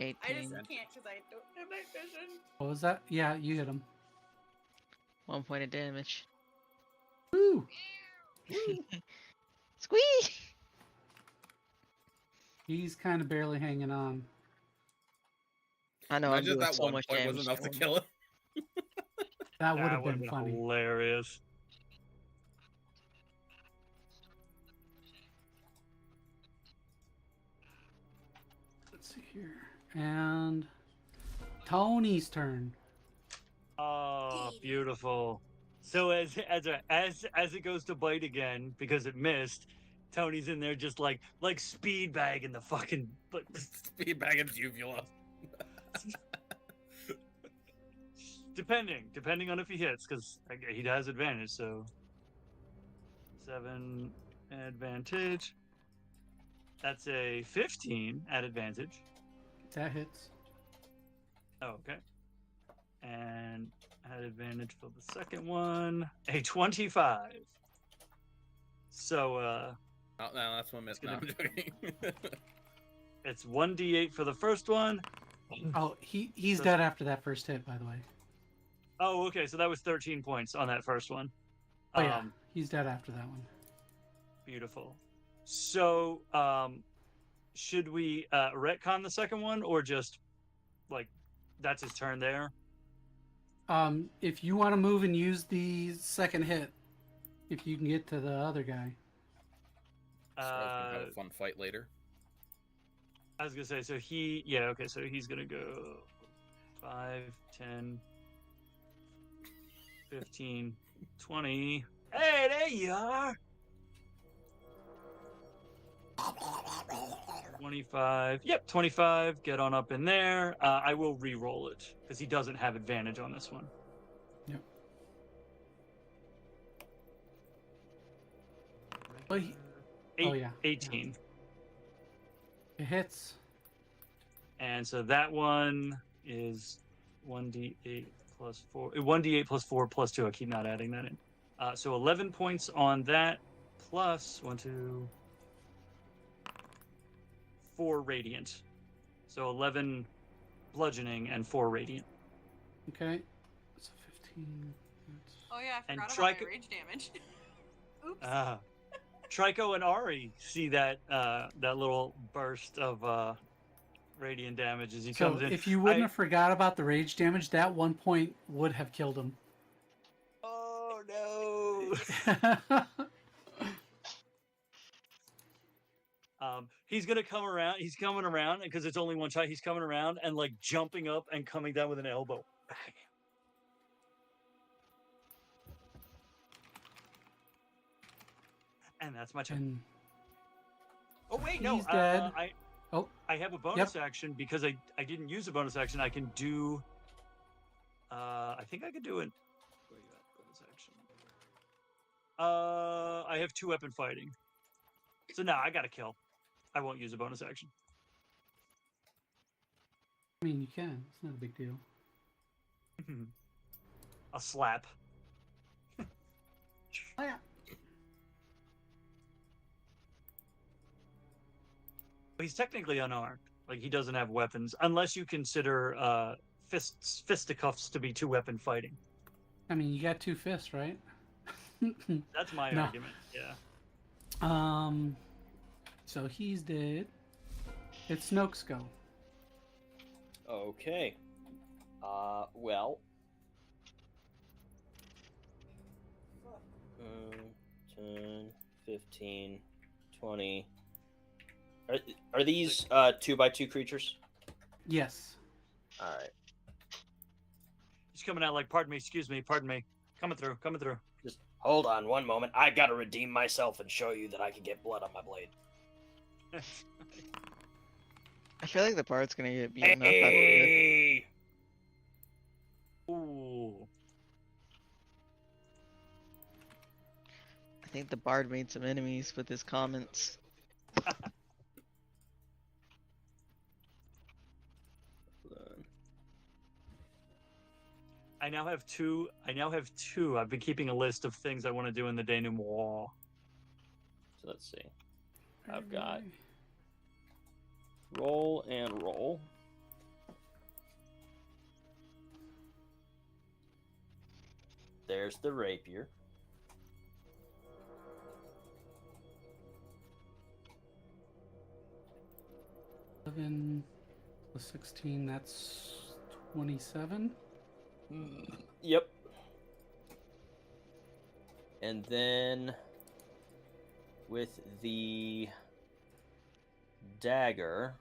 18. I just can't because I don't have night vision. what was that? Yeah, you hit him. 1 point of damage. Woo! Squee! He's kind of barely hanging on. I know I'm Imagine doing that so one much point damage. was enough to to him. kill him. That would have would've been funny. hilarious. Let's see here. And Tony's turn. Oh, beautiful. So as it goes to bite again because it missed, Tony's in there just like speed bagging the fucking Speed bag and uvula. depending on if he hits because he has advantage. So 7 advantage. That's a 15 at advantage. That hits. Oh, okay. And at advantage for the second one, a 25. So Oh, no, that's one miss. No, I'm joking. it's 1d8 for the first one. Oh, he's So- dead after that first hit, by the way. Oh, okay. So that was 13 points on that first one. Oh yeah, he's dead after that one. Beautiful. So, should we retcon the second one, or just like that's his turn there? If you want to move and use the second hit, if you can get to the other guy. Scarlett's gonna have a fun fight later. I was gonna say, so okay, so he's gonna go 5, 10, 15, 20. Hey, there you are. 25. Yep, 25. Get on up in there. I will re-roll it because he doesn't have advantage on this one. Yep. Well, oh, yeah. 18. It hits. And so that one is 1d8 plus 4. 1d8 plus 4 plus 2. I keep not adding that in. So 11 points on that plus 1, 2, 4 radiant. So 11 bludgeoning and 4 radiant. Okay. So 15. Oh yeah, I And forgot about Trico- my rage damage. Oops. Trico and Ari see that that little burst of radiant damage as he So comes in. if you wouldn't have forgot about the rage damage, that 1 point would have killed him. Oh no! He's gonna come around. He's coming around because it's only one shot. He's coming around and like jumping up and coming down with an elbow. Bang. And that's my turn. And Oh wait, no. he's dead. I have a bonus action because I didn't use a bonus action. I can do. I think I could do it. Where you at? Bonus action. I have 2 weapon fighting. So now I gotta kill. I won't use a bonus action. I mean, you can. It's not a big deal. A slap. Oh, yeah. He's technically unarmed. Like he doesn't have weapons, unless you consider fisticuffs to be 2 weapon fighting. I mean, you got 2 fists, right? That's my No. argument. Yeah. So he's dead. It's Snoke's go. Okay. Well. 10, 15, 20. Are these 2x2 creatures? Yes. All right. He's coming out like, pardon me, excuse me, pardon me. Coming through. Just hold on one moment. I gotta redeem myself and show you that I can get blood on my blade. I feel like the bard's gonna get beaten up by the Hey! Ooh. I think the bard made some enemies with his comments. I now have two. I've been keeping a list of things I want to do in the denouement. So let's see. I've got roll and roll. There's the rapier. Eleven plus 16. That's 27. Yep. And then with the dagger,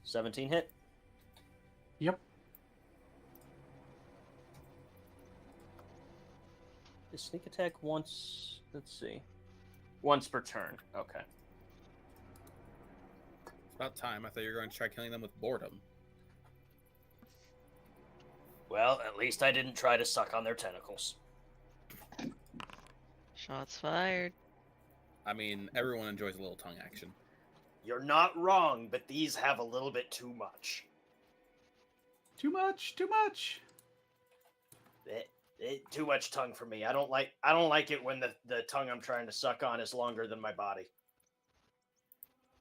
17 hit. Yep. Is sneak attack once? Let's see. Once per turn. Okay. It's about time. I thought you were going to try killing them with boredom. Well, at least I didn't try to suck on their tentacles. Shots fired. I mean, everyone enjoys a little tongue action. You're not wrong, but these have a little bit too much. Too much. Too much. Too much tongue for me. I don't like it when the tongue I'm trying to suck on is longer than my body.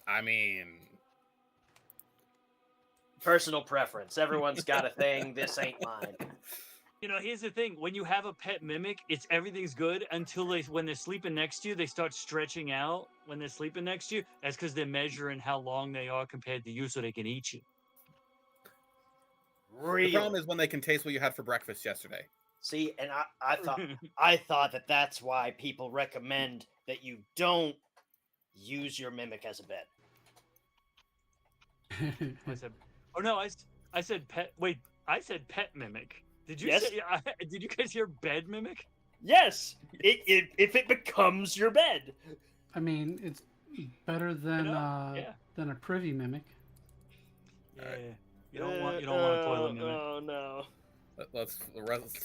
I mean, personal preference. Everyone's got a thing. This ain't mine. You know, here's the thing. When you have a pet mimic, everything's good until when they're sleeping next to you, they start stretching out when they're sleeping next to you. That's because they're measuring how long they are compared to you so they can eat you. Real. The problem is when they can taste what you had for breakfast yesterday. See, and I thought that's why people recommend that you don't use your mimic as a bed. I said, oh no, I said pet. Wait, I said pet mimic. Did you Yes. say? Did you guys hear bed mimic? Yes, if it becomes your bed. I mean, it's better than yeah. than a privy mimic. Yeah. You don't want a toilet mimic. Oh no. Let's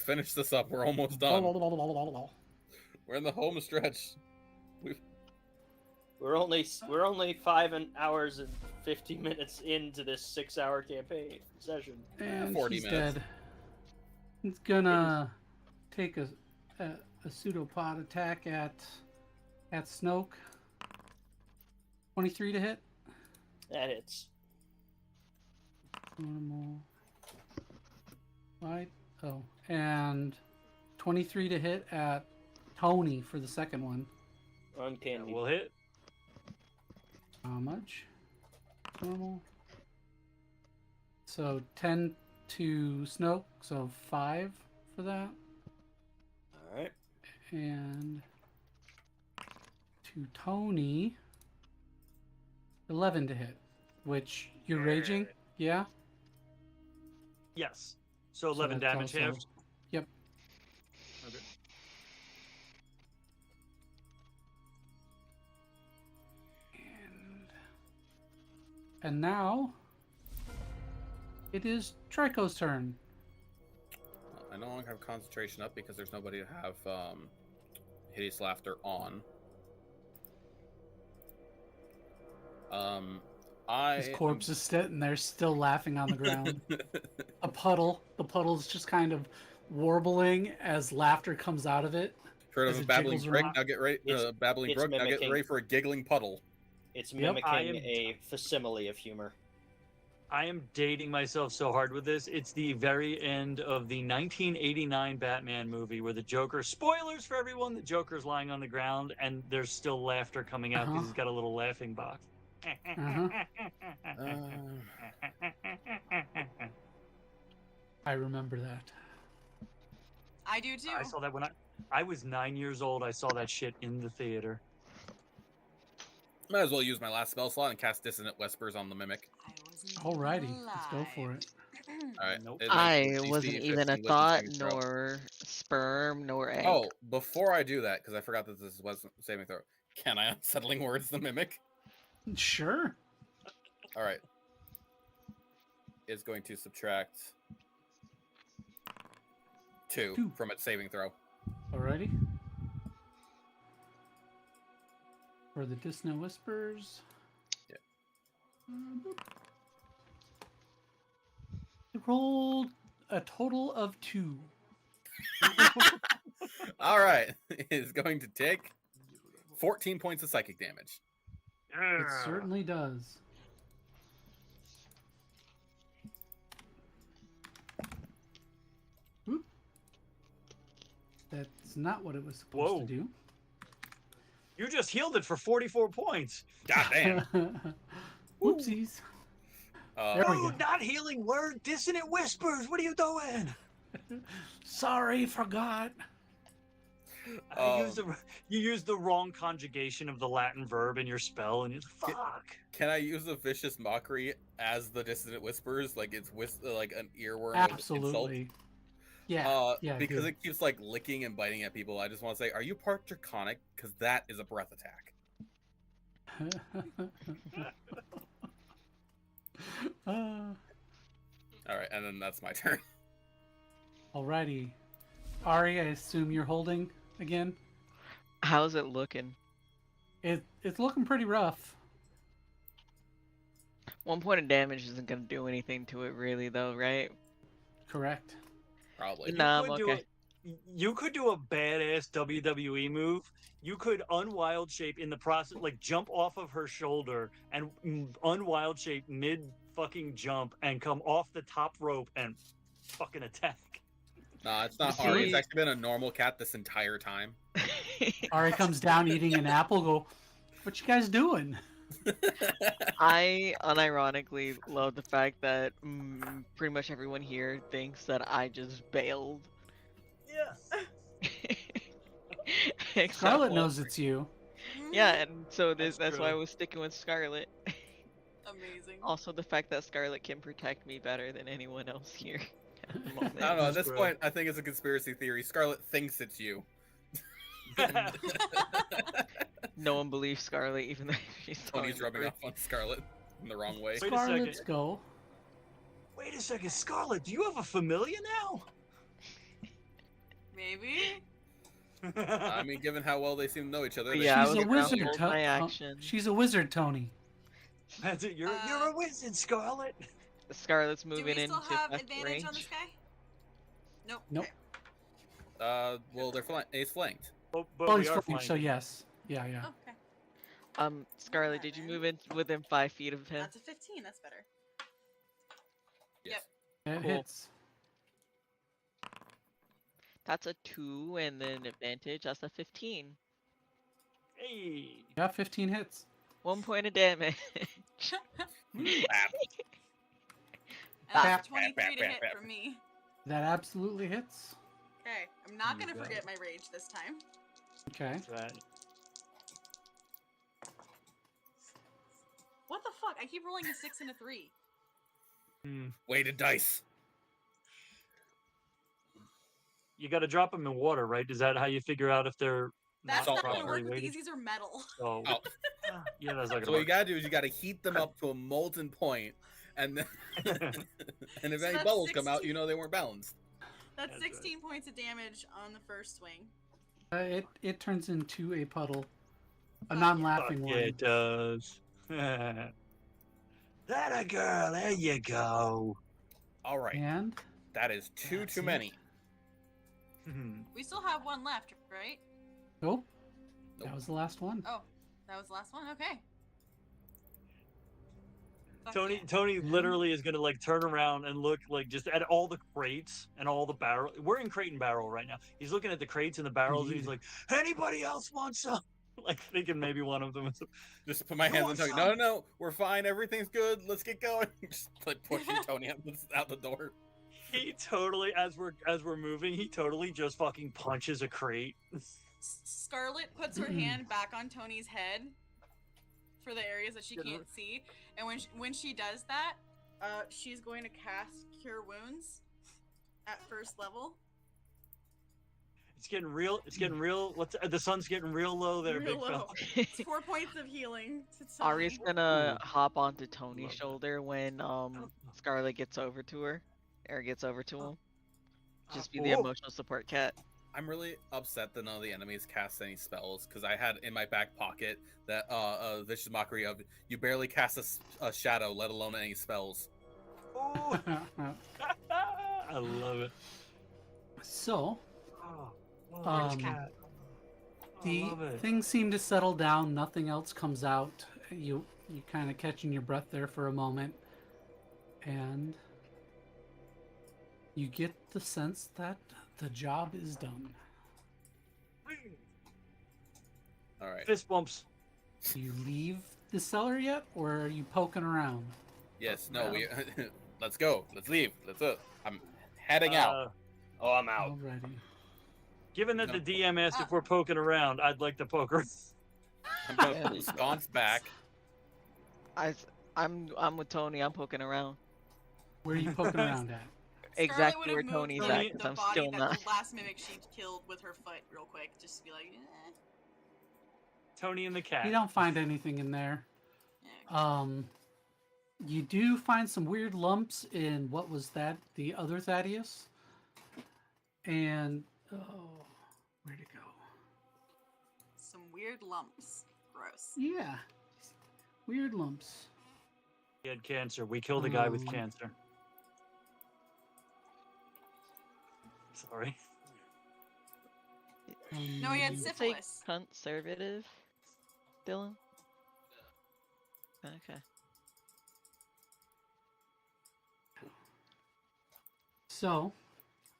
finish this up. We're almost done. We're in the home stretch. We're only 5 hours and 50 minutes into this 6-hour campaign session. And 40 he's minutes. dead. He's gonna take a pseudopod attack at Snoke. 23 to hit. That hits. Normal. Right. Oh, and 23 to hit at Ptony for the second one. Uncanny. We'll hit. How much? Normal. So 10 to Snoke, so 5 for that. All right. And to Ptony, 11 to hit. Which you're raging? Yeah? Yes. So 11 that's damage also- halved. Yep. Okay. And now it is Trico's turn. I no longer have concentration up because there's nobody to have hideous laughter on. His corpse is sitting there still laughing on the ground. A puddle. The puddle's just kind of warbling as laughter comes out of it. Heard As of a it babbling jiggles brook? around. Now get ready. Babbling it's brook. Now get mimicking. ready for a giggling puddle. It's Yep. mimicking a facsimile of humor. I am dating myself so hard with this. It's the very end of the 1989 Batman movie where the Joker, spoilers for everyone, the Joker's lying on the ground and there's still laughter coming out because he's got a little laughing box. I remember that. I do too. I saw that when I was 9 years old. I saw that shit in the theater. Might as well use my last spell slot and cast Dissonant Whispers on the Mimic. I wasn't Alrighty, let's go for it. All right. Nope. I wasn't even a thought, nor sperm, nor egg. Oh, before I do that, because I forgot that this wasn't saving throw. Can I Unsettling Words the Mimic? Sure. All right. It's going to subtract 2 from its saving throw. Alrighty. For the Dissonant Whispers. Yeah. rolled a total of 2. All right, is going to take 14 points of psychic damage. It certainly does. Oop. That's not what it was supposed Whoa. to do. You just healed it for 44 points. God damn. Whoopsies. There we No, go. not healing word. Dissonant whispers. What are you doing? Sorry, forgot. You used the wrong conjugation of the Latin verb in your spell, and you're like, fuck. Can I use a vicious mockery as the dissonant whispers? Like it's like an earworm of insult? Absolutely. Yeah. Yeah. Because good. it keeps like licking and biting at people. I just want to say, are you part draconic? Because that is a breath attack. All right, and then that's my turn. Alrighty. Ari, I assume you're holding again? How's it looking? It's looking pretty rough. 1 point of damage isn't gonna do anything to it, really, though, right? Correct. Probably. Nah, I'm could do okay. You could do a badass WWE move. You could unwild shape in the process, like jump off of her shoulder and unwild shape mid fucking jump and come off the top rope and fucking attack. Nah, it's not See- Ari. It's actually been a normal cat this entire time. Ari comes down eating an apple. Go, what you guys doing? I unironically love the fact that pretty much everyone here thinks that I just bailed. Yeah. Except Scarlett one. knows it's you. Yeah, and so That's that's why I true. was sticking with Scarlett. Amazing. Also, the fact that Scarlett can protect me better than anyone else here at the moment. I don't know. At That's this right. point, I think it's a conspiracy theory. Scarlett thinks it's you. No one believes Scarlett, even though she's telling Tony's the rubbing truth. off on Scarlett in the wrong way. Wait a Scarlett's second. go. Wait a second, Scarlett, do you have a familiar now? Maybe. I mean, given how well they seem to know each other, they Yeah, I She's was a gonna wizard. hold my action. She's a wizard, Tony. That's it. You're a wizard, Scarlett. Scarlett's Do moving we into still have fast advantage on range. this guy? Nope. Nope. Okay. well, he's flanked. But Oh, we he's are flanking, so flanking. yes. Yeah, yeah. Oh, okay. Scarlett, did you move in within 5 feet of him? That's a 15. That's better. Yes. It Cool. hits. That's a 2, and then advantage. That's a 15. Hey. Yeah, 15 hits. 1 point of damage. Bap. And that's Bap, a 23 to bap, hit bap. for me. That absolutely hits. Okay. I'm not You gonna got forget it. my rage this time. Okay. Right. What the fuck? I keep rolling a 6 and a 3. Weighted dice. You got to drop them in water, right? Is that how you figure out if they're That's Salt not gonna water. work with weighted? these. These are metal. Oh. Oh. Yeah, that's not So gonna what you work. gotta do is you gotta heat them up to a molten point, and then and if So any that's bubbles come out, 16. you know they weren't balanced. That's That's right. 16 points of damage on the first swing. It turns into a puddle. A Oh, non-laughing Fuck one. yeah, it does. That a girl. There you go. All right, And that is two That's too it. many. We still have one left, right? nope. Nope. That was the last one. Oh, that was the last one? Okay. Fuck Tony yeah. Tony Yeah. literally is gonna like turn around and look like just at all the crates and all the barrel. We're in crate and barrel right now. He's looking at the crates and the barrels and he's Yeah. like, anybody else want some? Like thinking maybe one of them is Just put my hands on want Tony. some? No, no, we're fine. Everything's good. Let's get going. Just like pushing Tony out the door. he totally as we're moving, he totally just fucking punches a crate. Scarlett puts her hand back on Tony's head for the areas that she Yeah. can't see, and when she does that, she's going to cast Cure Wounds at first level. It's getting real. It's getting real. What's the sun's getting real low there, Real big low. fella. It's 4 points of healing to Tony. Ari's gonna hop onto Tony's Love that. shoulder when Scarlett gets over to her, or gets over to him. Just be the Oh. emotional support cat. I'm really upset that none of the enemies cast any spells because I had in my back pocket that vicious mockery of you barely cast a shadow, let alone any spells. Ooh, I love it. So, Oh, orange Um, cat. I the love it. things seem to settle down. Nothing else comes out. You kind of catching your breath there for a moment, and you get the sense that the job is done. All right. Fist bumps. Do you leave the cellar yet, or are you poking around? Yes. No. We. Let's go. Let's leave. I'm heading out. Oh, I'm out. Already. Given that No. the DM asked if we're poking around, I'd like to poke her. I'm gonna sconce back. I'm with Tony. I'm poking around. Where are you poking around at? Exactly where would've moved Tony's the- at, 'cause the I'm body still that not. The last mimic she killed with her foot, real quick, just to be like, eh. Tony and the cat. You don't find anything in there. Yeah. You do find some weird lumps in what was that? The other Thaddeus? And oh, where'd it go? Some weird lumps. Gross. Yeah, weird lumps. He had cancer. We killed a guy with cancer. Sorry. No, he had Um, Say syphilis. conservative, Dylan. Okay. So,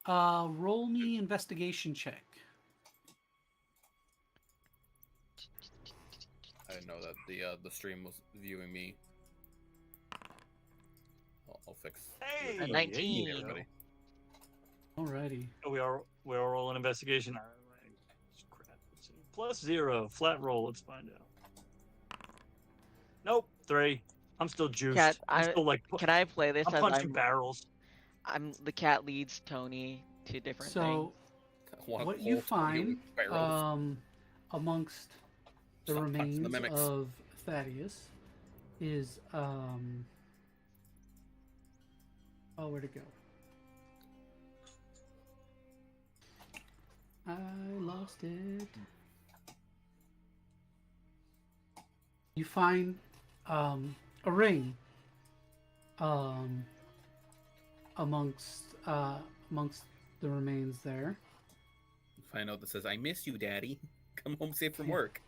roll me investigation check. I didn't know that the stream was viewing me. I'll fix. Hey, A 19. there you go. Everybody. Alrighty. Oh, we are rolling investigation. All right. Crap. +0 flat roll. Let's find out. Nope, 3. I'm still juiced. Cat, I'm still like Can I play this I'm as punching barrels. I'm the cat leads Tony to different So, Wanna what you pull find with barrels. amongst the Stop punching remains the mimics. of Thaddeus is oh, where'd it go? I lost it. You find a ring amongst the remains there. Find out that says, "I miss you, Daddy. Come home safe from work."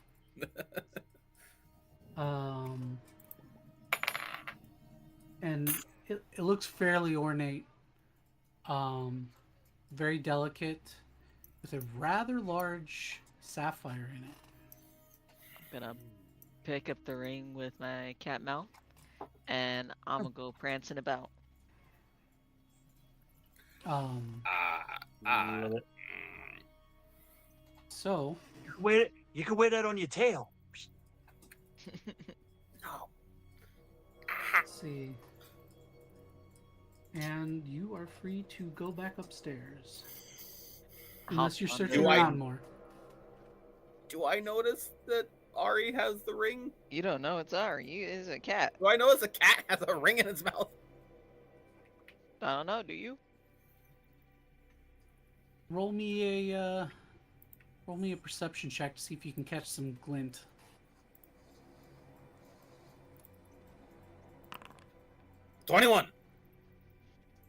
And it looks fairly ornate, very delicate, with a rather large sapphire in it. Gonna pick up the ring with my cat mouth, and I'm gonna go prancing about. Love it. So You can wear that on your tail. No. let's see. And you are free to go back upstairs. Unless you're Hop on searching Do I- around more. Do I notice that Ari has the ring? You don't know it's Ari. You is a cat. Do I notice a cat has a ring in its mouth? I don't know. Do you? Roll me a perception check to see if you can catch some glint. 21.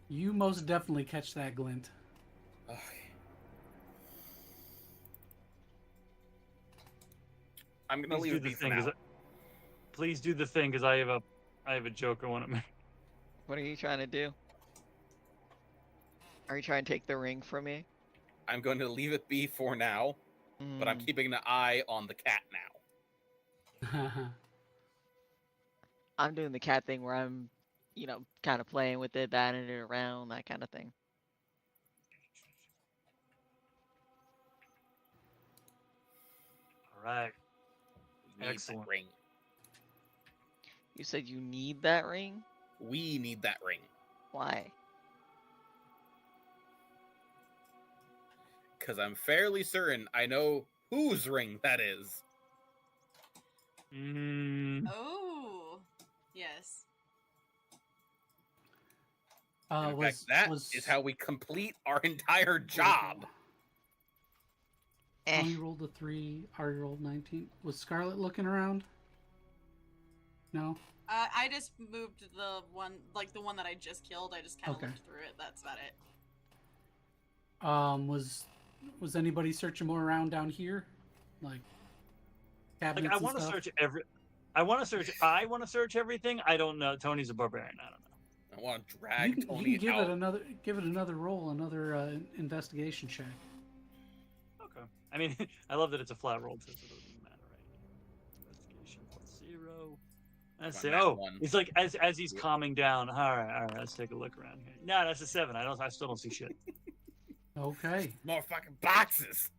You most definitely catch that glint. Okay. I'm gonna Please leave do it the be for thing. now. Please do the thing, because I have a joke I want to make. What are you trying to do? Are you trying to take the ring from me? I'm going to leave it be for now, but I'm Mm, keeping an eye on the cat now. I'm doing the cat thing where I'm, kind of playing with it, batting it around, that kind of thing. All right. We need Excellent. that ring. You said you need that ring? We need that ring. Why? Because I'm fairly certain I know whose ring that is. Oh, yes. And in fact, that is how we complete our entire job. Eh. Tony rolled a 3, Ari rolled 19. Was Scarlett looking around? No? I just moved the one that I just killed. I just kind of Okay. looked through it. That's about it. Was anybody searching more around down here, like cabinets I and want to stuff? search I want to search everything. I don't know. Tony's a barbarian. I don't know. I want to You drag can, Tony you can out. give it another roll, another investigation check. Okay. I mean, I love that it's a flat roll too, so it doesn't matter, right? Investigation +0. Let's see. nat Oh, one. he's like as he's calming down. All right. Let's take a look around here. No, that's a 7. I still don't see shit. Okay. More fucking boxes.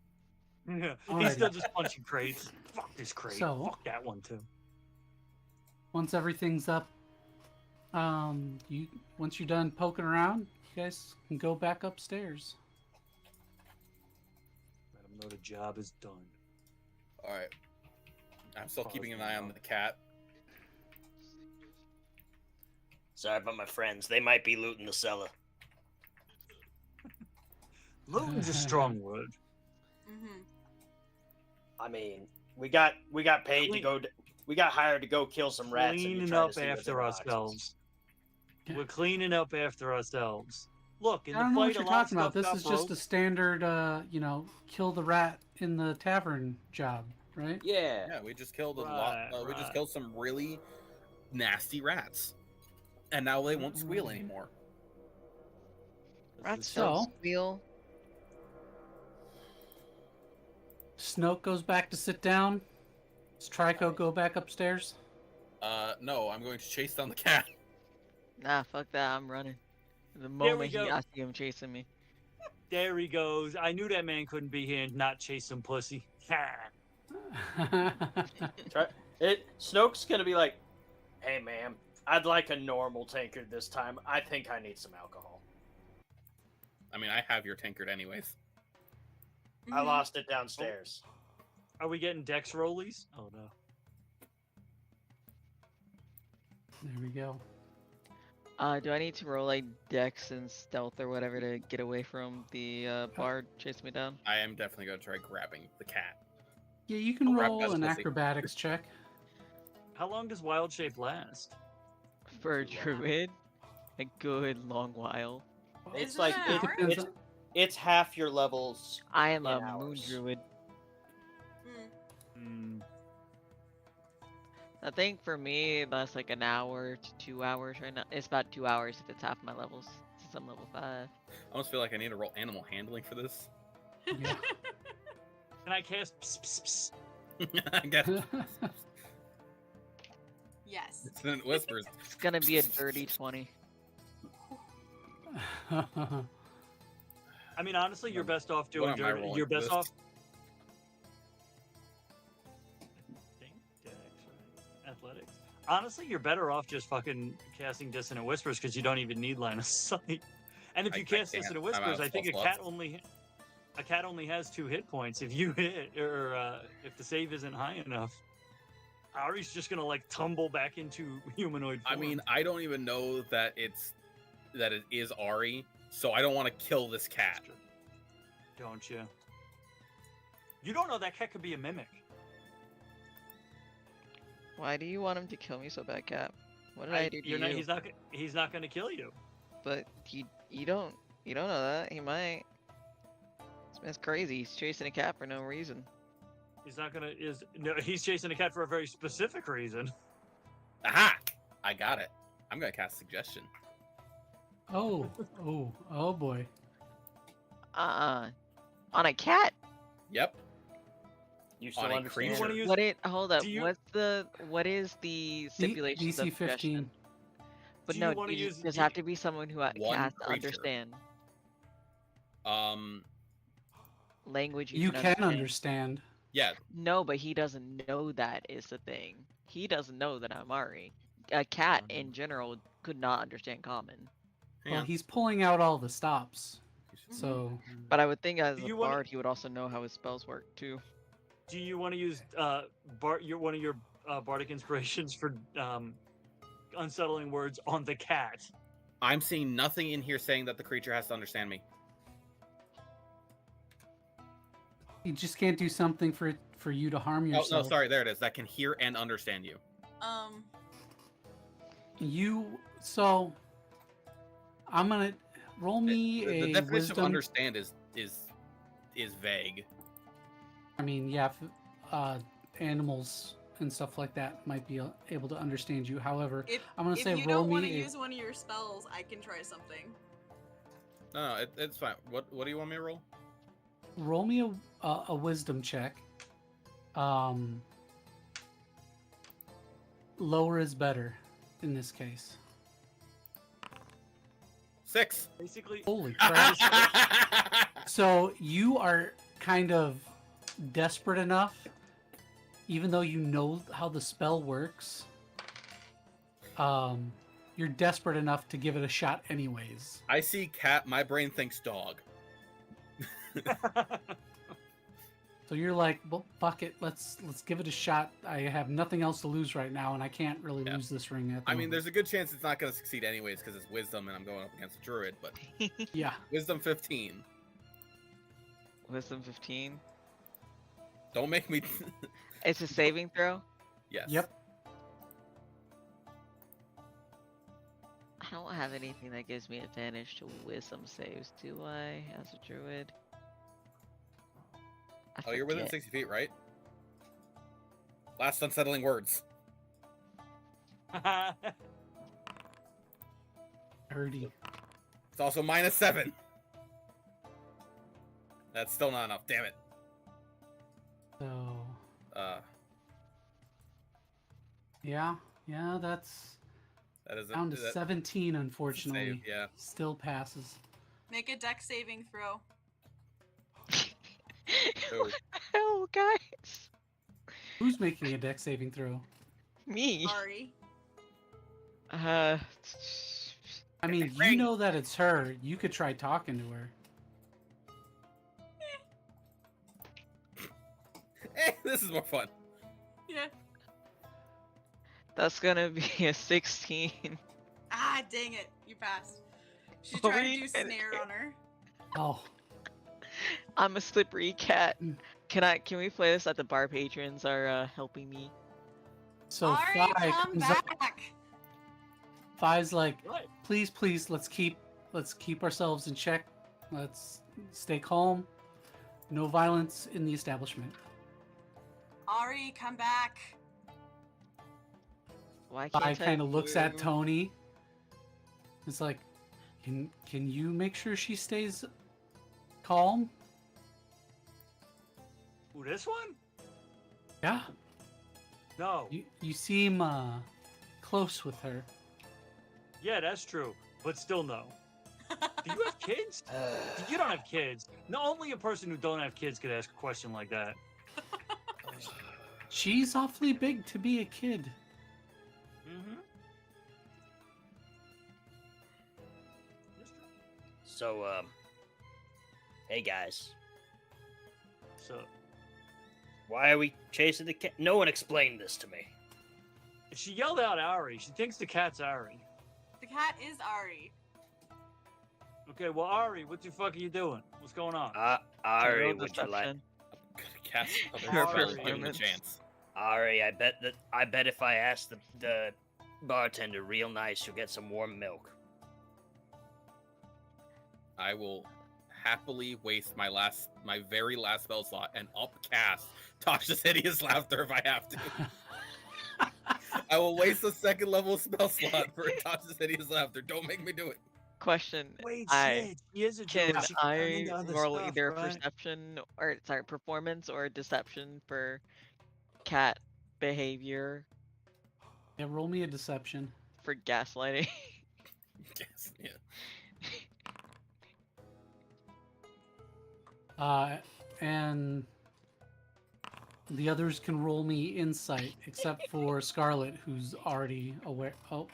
Yeah. Alrighty. He's still just punching crates. Fuck this crate. So- Fuck that one too. Once everything's up, once you're done poking around, you guys can go back upstairs. Let him know the job is done. All right. I'm still Pause keeping an for eye now. on the cat. Sorry about my friends. They might be looting the cellar. Looting's a strong word. Mm-hmm. I mean, we got paid to go. We got hired to go kill some rats. And you're Cleaning trying to up see what's in after the boxes. ourselves. Yeah. We're cleaning up after ourselves. Look, in I the don't know what fight, you're a lot of talking about. stuff This got is just a broke. standard, kill the rat in the tavern job, right? Yeah. Yeah, we just killed a lot. Right, We just right. killed some really nasty rats, and now they won't squeal anymore. Rats So- don't squeal. Snoke goes back to sit down. Does Trico go back upstairs? No, I'm going to chase down the cat. Nah, fuck that. I'm running. The we moment go. I see him chasing me. There he goes. I knew that man couldn't be here and not chase some pussy. Snoke's gonna be like, "Hey, ma'am, I'd like a normal tankard this time. I think I need some alcohol. I mean, I have your tankard anyways. I Mhm. lost it downstairs." Are we getting dex rollies? Oh no. There we go. Do I need to roll like dex and stealth or whatever to get away from the bard chasing me down? I am definitely going to try grabbing the cat. Yeah, you can I'll grab roll Gus an pussy. acrobatics check. How long does wild shape last? For a druid, a good long while. It's Isn't like it an hour? it's half your levels. I am In a moon hours. druid. Mm. Hmm. I think for me that's like an hour to 2 hours right now. It's about 2 hours if it's half my levels, since I'm level 5. I almost feel like I need to roll animal handling for this. Yeah. Can I cast? Pss, pss, I guess Yes. it's in whispers. It's gonna be a dirty 20. pss? I mean, honestly, you're best off What doing am I dirty. rolling You're for best this? off. Think dex, right? Athletics. Honestly, you're better off just fucking casting Dissonant Whispers because you don't even need line of sight. And if I you cast can't. Dissonant I'm out Whispers, of I think a spell cat slots. only has 2 hit points. If you hit, or if the save isn't high enough, Ari's just gonna like tumble back into humanoid form. I mean, I don't even know that it is Ari, so I don't want to kill this cat. Don't you? You don't know that cat could be a mimic. Why do you want him to kill me so bad, Cap? What did I do to You're you? not, he's not gonna kill you. But you don't know that. He might. This man's crazy. He's chasing a cat for no reason. He's not gonna he's chasing a cat for a very specific reason. Aha! I got it. I'm gonna cast suggestion. oh boy. On a cat? Yep. You still On a understand? creature. wanna use- Hold up. do you- What is the stipulation DC 15. But Do no, you wanna use- does do have you- to be someone who One has to creature. understand Um. language. You can understand. Yeah. No, but he doesn't know that is the thing. He doesn't know that I'm Ari. A cat in general could not understand common. Hang Well, on. he's pulling out all the stops. So But I would think as Do a you wanna- bard, he would also know how his spells work too. Do you want to use one of your bardic inspirations for unsettling words on the cat? I'm seeing nothing in here saying that the creature has to understand me. you just can't do something for you to harm Oh yourself. no, sorry. There it is. That can hear and understand you. So I'm gonna roll me The a definition wisdom. of understand is vague. I mean, yeah, animals and stuff like that might be able to understand you. However, I'm gonna say if you roll don't want to me. use one of your spells, I can try something. No, it's fine. What do you want me to roll? Roll me a wisdom check. Lower is better in this case. 6. Basically, Holy crap. So you are kind of desperate enough, even though you know how the spell works. You're desperate enough to give it a shot anyways. I see cat. My brain thinks dog. So you're like, well, fuck it, let's give it a shot. I have nothing else to lose right now, and I can't really lose this ring. At the I mean, moment. there's a good chance it's not going to succeed anyways because it's wisdom and I'm going up against a druid. But yeah. wisdom 15. Wisdom 15. Don't make me. It's a saving throw. Yes. Yep. I don't have anything that gives me advantage to wisdom saves, do I? As a druid. Oh, you're within forget. 60 feet, right? Last unsettling words. 30. It's also -7. That's still not enough. Damn it. So Uh, yeah, that's that is down to 17. Unfortunately, save, yeah. still passes. Make a dex saving throw. What the hell, guys? Who's making a dex saving throw? Me. Ari. I mean, you know that it's her. You could try talking to her. This is more fun. Yeah. That's gonna be a 16. Ah, dang it. You passed. She's What trying were to you do gonna snare do? on her. Oh, I'm a slippery cat. Mm. Can we play this at the bar patrons are helping me? so Ari, Fi come comes up. back. Fi's like, What? please, let's keep ourselves in check. Let's stay calm. No violence in the establishment. Ari, come back. Why Fi can't I kind of looks at move? Tony. It's like, can you make sure she stays calm? Ooh, this one? Yeah, No. you seem close with her. Yeah, that's true. But still, no. Do you have kids? You don't have kids. No, only a person who don't have kids could ask a question like that. She's awfully big to be a kid. Mm-hmm. So, hey guys, So, why are we chasing the cat? No one explained this to me. she yelled out Ari. She thinks the cat's Ari. The cat is Ari. Okay, well, Ari, what the fuck are you doing? What's going on? Ari, Roll would you like? deception. I'm gonna cast Your another spell. first Give him a performance. chance. Ari, I bet if I ask the bartender real nice, you'll get some warm milk. I will happily waste my very last spell slot and upcast Tasha's Hideous Laughter if I have to. I will waste a second level spell slot for Tasha's Hideous Laughter. Don't make me do it. Question. Wait, I- shit. She is a Can druid. She can turn I into other roll stuff, either right? perception or performance or deception for cat behavior Yeah, roll me a deception. for gaslighting? Yes, yeah. And the others can roll me insight, except for Scarlett, who's already aware. Oh,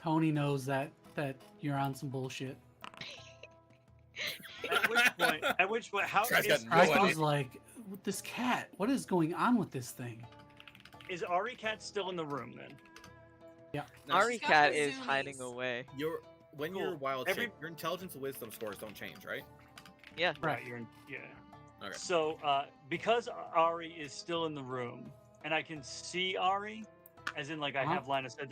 Tony knows that you're on some bullshit. At which point, how Guy's is, got no I idea. was like, "With this cat, what is going on with this thing?" is Ari Cat still in the room then? Now, Ari She's got cat the is hiding zoomies. away. when Cool. you're wild Every- shape, your intelligence and wisdom scores don't change, right? Yeah. Right. You're in, yeah. Okay. So, because Ari is still in the room, and I can see Ari, as in like I Uh-huh. have line of sight.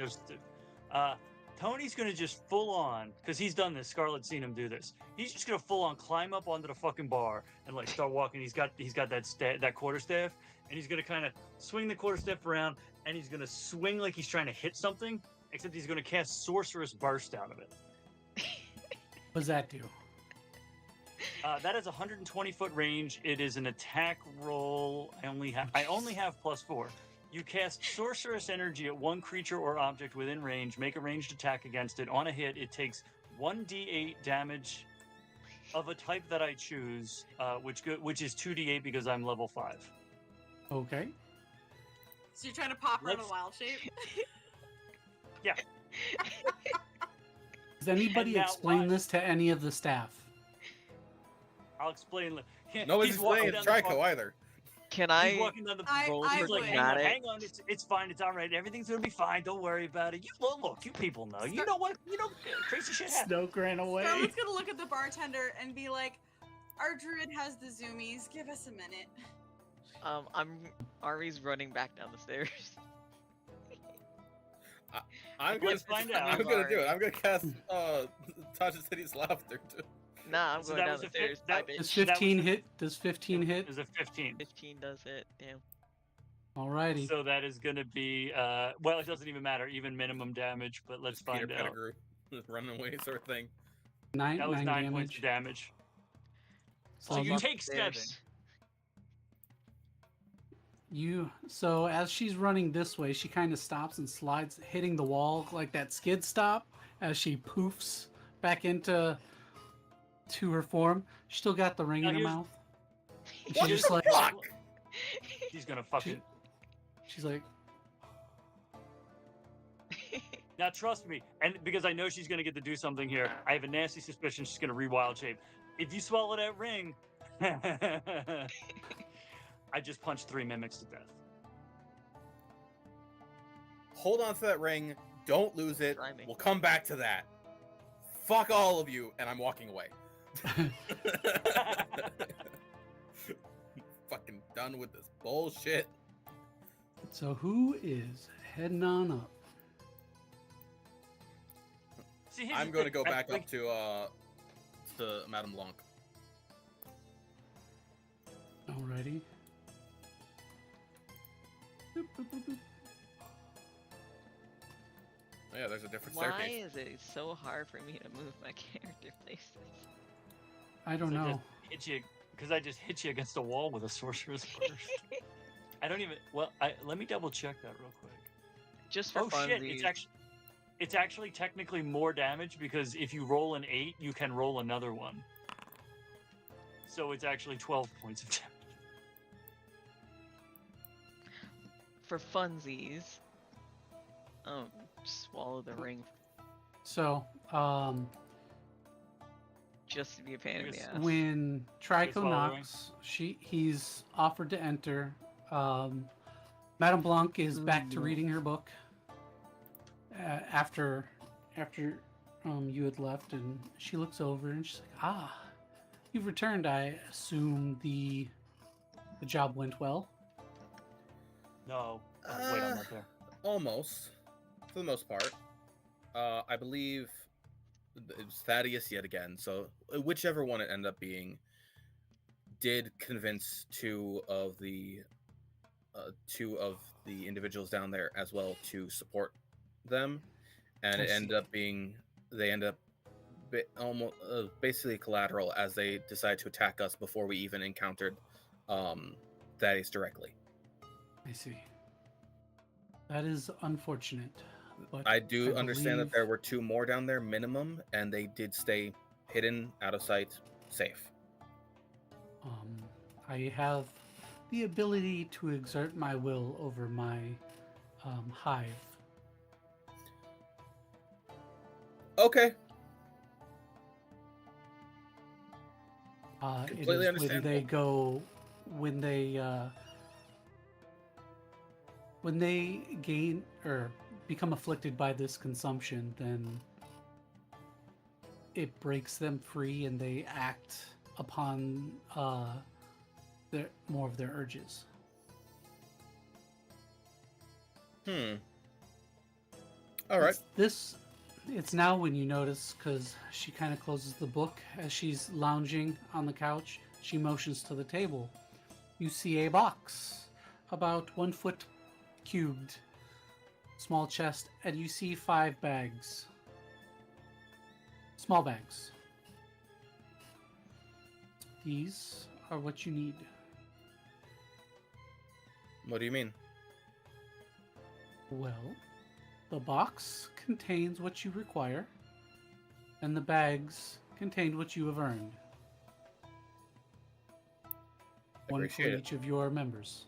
Tony's gonna just full on, because he's done this. Scarlett's seen him do this. He's just gonna full on climb up onto the fucking bar and like start walking. He's got that quarterstaff, and he's gonna kind of swing the quarterstaff around, and he's gonna swing like he's trying to hit something, except he's gonna cast Sorcerous Burst out of it. What does that do? That is 120-foot range. It is an attack roll. I only have +4. You cast Sorcerous Energy at one creature or object within range. Make a ranged attack against it. On a hit, it takes 1d8 damage of a type that I choose, which is 2d8 because I'm level 5. Okay. So you're trying to pop her in a wild shape? Yeah. Does anybody now explain watch. this to any of the staff? I'll explain. Nobody's He's walking playing down the Trico bar- either. Can He's I walking down the roll I He's for would. like, dramatic? hang on, it's fine, it's all right. Everything's gonna be fine. Don't worry about it. Look, you people know. You know what? Crazy shit happens. Snoke ran away. Scarlett's gonna look at the bartender and be like, "Our druid has the zoomies. Give us a minute." Ari's running back down the stairs. I'm gonna Let's find out. I'm gonna do it. I'm gonna cast Tasha City's Laughter too. Nah, I'm So going that down was the a stairs. fif- Bye, that- bitch. Does 15 was- hit? Does 15 hit? Is a 15. 15 does it. Damn. Alrighty. So that is going to be, well, it doesn't even matter, even minimum damage, but let's Peter find out. Pettigrew, running away sort of thing. Nine That was 9 points damage. of damage. So Um, you take 7. So as she's running this way, she kind of stops and slides, hitting the wall like that skid stop as she poofs back into her form. She still got the ring Now in her here's- mouth. What She's just the like, fuck? She's going to fucking... she's like, Now trust me, and because I know she's going to get to do something here, I have a nasty suspicion she's going to rewild shape. If you swallow that ring... I just punched 3 mimics to death. Hold on to that ring. Don't lose it. Rhyming. We'll come back to that. Fuck all of you, and I'm walking away. Fucking done with this bullshit. so who is heading on up? See, here's I'm the going to thing, go back like, up to Madame Blanc. Alrighty. Boop, boop, boop, boop. Oh, yeah, there's a different Why staircase. is it so hard for me to move my character places? I don't So know. just hit you, because I just hit you against a wall with a sorcerer's burst. I don't even. Well, let me double check that real quick. Just for Oh fun. shit! It's actually technically more damage because if you roll an 8, you can roll another one. So it's actually 12 points of damage. For funsies. Swallow the ring So, just to be a pain in the Because ass. when swallow Trico the ring. knocks, he's offered to enter. Madame Blanc is back to reading her book after you had left, and she looks over and she's like, "Ah, you've returned. I assume the job went well." No. Oh, wait, I'm not there. Almost, for the most part. I believe it was Thaddeus yet again. So whichever one it ended up being, did convince two of the individuals down there as well to support them, and I it see. ended up being almost basically collateral as they decided to attack us before we even encountered Thaddeus directly. I see. That is unfortunate. But I do understand that believe- there were 2 more down there minimum, and they did stay hidden, out of sight, safe. I have the ability to exert my will over my hive. Okay. It Completely is when understandable. they go, when they gain or become afflicted by this consumption, then it breaks them free and they act upon more of their urges. All right. It's now when you notice, because she kind of closes the book as she's lounging on the couch. She motions to the table. You see a box, about 1 foot cubed, small chest, and you see 5 bags. Small bags. These are what you need. What do you mean? Well, the box contains what you require, and the bags contain what you have earned. One for Appreciate it. each of your members.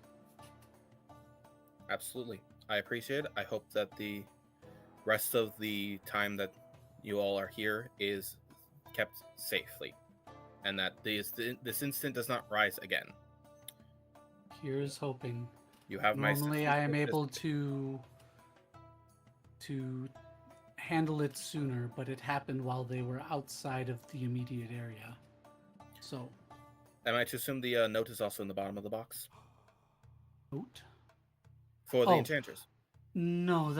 Absolutely. I appreciate it. I hope that the rest of the time that you all are here is kept safely, and that this incident does not rise again. Here's hoping. You have Normally, I am my able to handle it sooner, but it happened while they were outside of the immediate area. So, Am I to assume the note is also in the bottom of the box note? for the Oh. enchanters? No,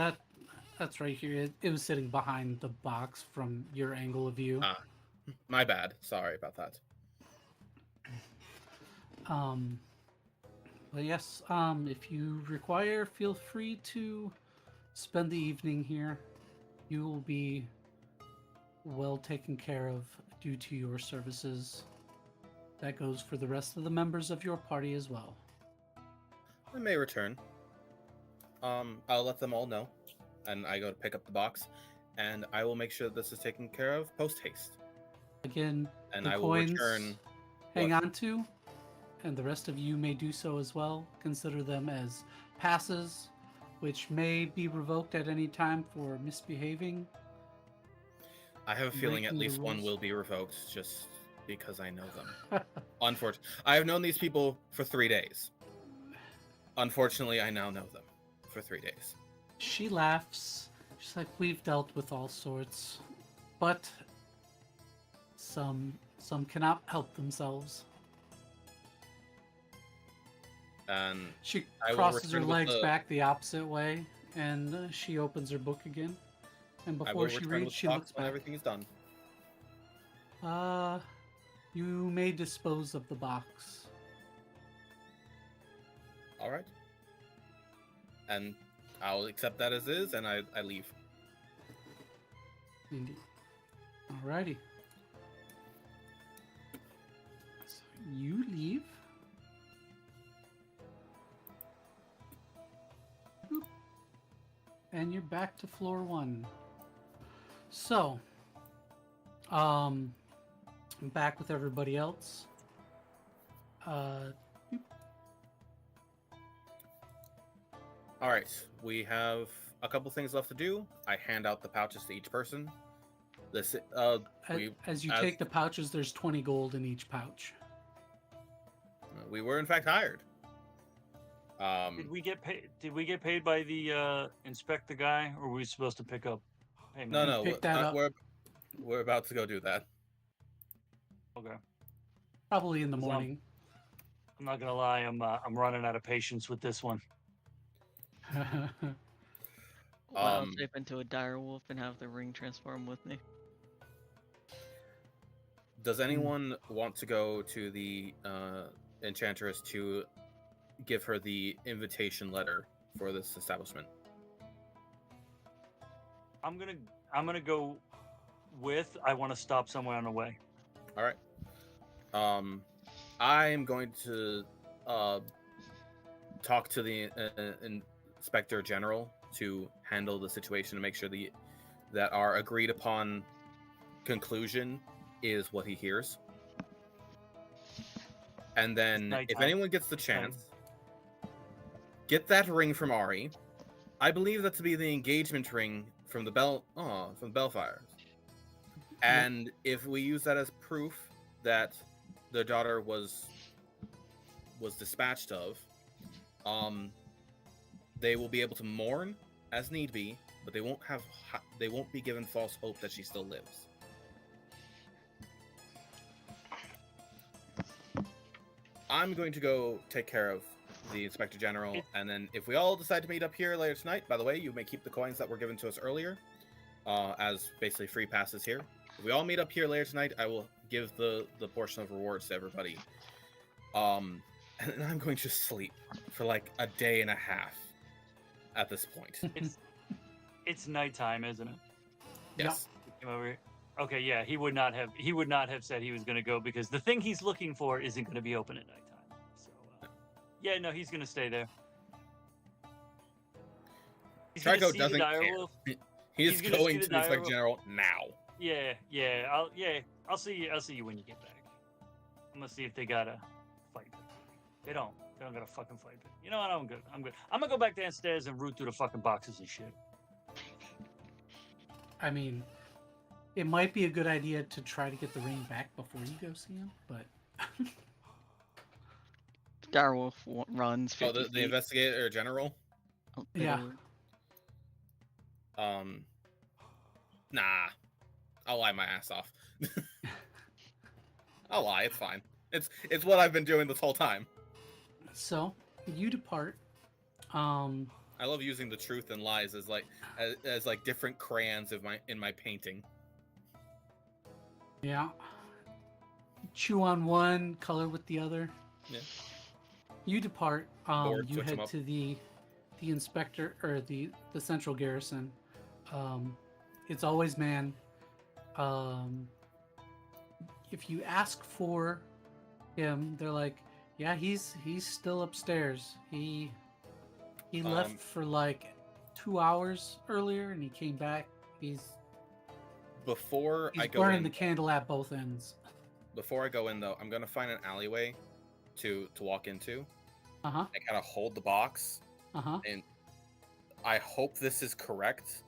that's right here. It was sitting behind the box from your angle of view. Ah, my bad. Sorry about that. But yes, if you require, feel free to spend the evening here. You will be well taken care of due to your services. That goes for the rest of the members of your party as well. I may return. I'll let them all know, and I go to pick up the box, and I will make sure this is taken care of post haste. Again, And the I will coins return. hang what? on to, and the rest of you may do so as well. Consider them as passes, which may be revoked at any time for misbehaving. I have a feeling at breaking the least one rules. will be revoked, just because I know them. Unfortunately, I have known these people for 3 days. Unfortunately, I now know them for 3 days. She laughs. She's like, we've dealt with all sorts, but some cannot help themselves. And She I will crosses her return with legs the- back the opposite way, and she opens her book again. And I will before she return reads, with she the looks box when back. everything is done. You may dispose of the box. All right. And I'll accept that as is, and I leave. Indeed. Alrighty. So you leave. Boop. And you're back to floor 1. So, I'm back with everybody else. Boop. All right. We have a couple things left to do. I hand out the pouches to each person. This As you take the pouches, there's 20 gold in each pouch. we were in fact hired. Did we get paid? Did we get paid by the inspect the guy, or were we supposed to pick up payment? No, pick that up. we're about to go do that. Okay. Probably in the So- morning. I'm not gonna lie. I'm running out of patience with this one. Well, I'll Um, shape into a dire wolf and have the ring transform with me. Does anyone want to go to the enchantress to give her the invitation letter for this establishment? I'm gonna go with. I want to stop somewhere on the way. All right. I am going to talk to the inspector general to handle the situation and make sure that our agreed upon conclusion is what he hears. And then, if nighttime. anyone gets the chance, get that ring from Ari. I believe that to be the engagement ring from the Bellfires. And if we use that as proof that the daughter was dispatched of, they will be able to mourn as need be, but they won't be given false hope that she still lives. I'm going to go take care of the Inspector General, and then if we all decide to meet up here later tonight, by the way, you may keep the coins that were given to us earlier, as basically free passes here. If we all meet up here later tonight, I will give the portion of rewards to everybody. And then I'm going to sleep for like a day and a half at this point. It's nighttime, isn't it? Yes. Came over here. Okay, yeah, he would not have said he was going to go because the thing he's looking for isn't going to be open at nighttime. So, yeah, no, he's going to stay there. He's Trico gonna see the doesn't care. direwolf. He's gonna going see to the the Inspector direwolf. General now. I'll see you when you get back. I'm gonna see if they got a fight pit. They don't got a fucking fight pit. You know what? I'm good. I'm gonna go back downstairs and root through the fucking boxes and shit. I mean, it might be a good idea to try to get the ring back before you go see him, but Direwolf runs 50 The feet. Investigator General? Oh, yeah. Nah. I'll lie my ass off. I'll lie, it's fine. It's what I've been doing this whole time. So you depart. I love using the truth and lies as like different crayons in my painting. Yeah. Chew on one, color with the other. Yeah. You depart. Or You switch 'em head up. to the inspector or the central garrison. It's always man. If you ask for him, they're like, yeah, he's still upstairs. He left for like 2 hours earlier, and he came back. He's Before I go burning in, the candle at both ends. before I go in though, I'm gonna find an alleyway to walk into. Uh huh. I gotta hold the box, Uh huh. and I hope this is correct.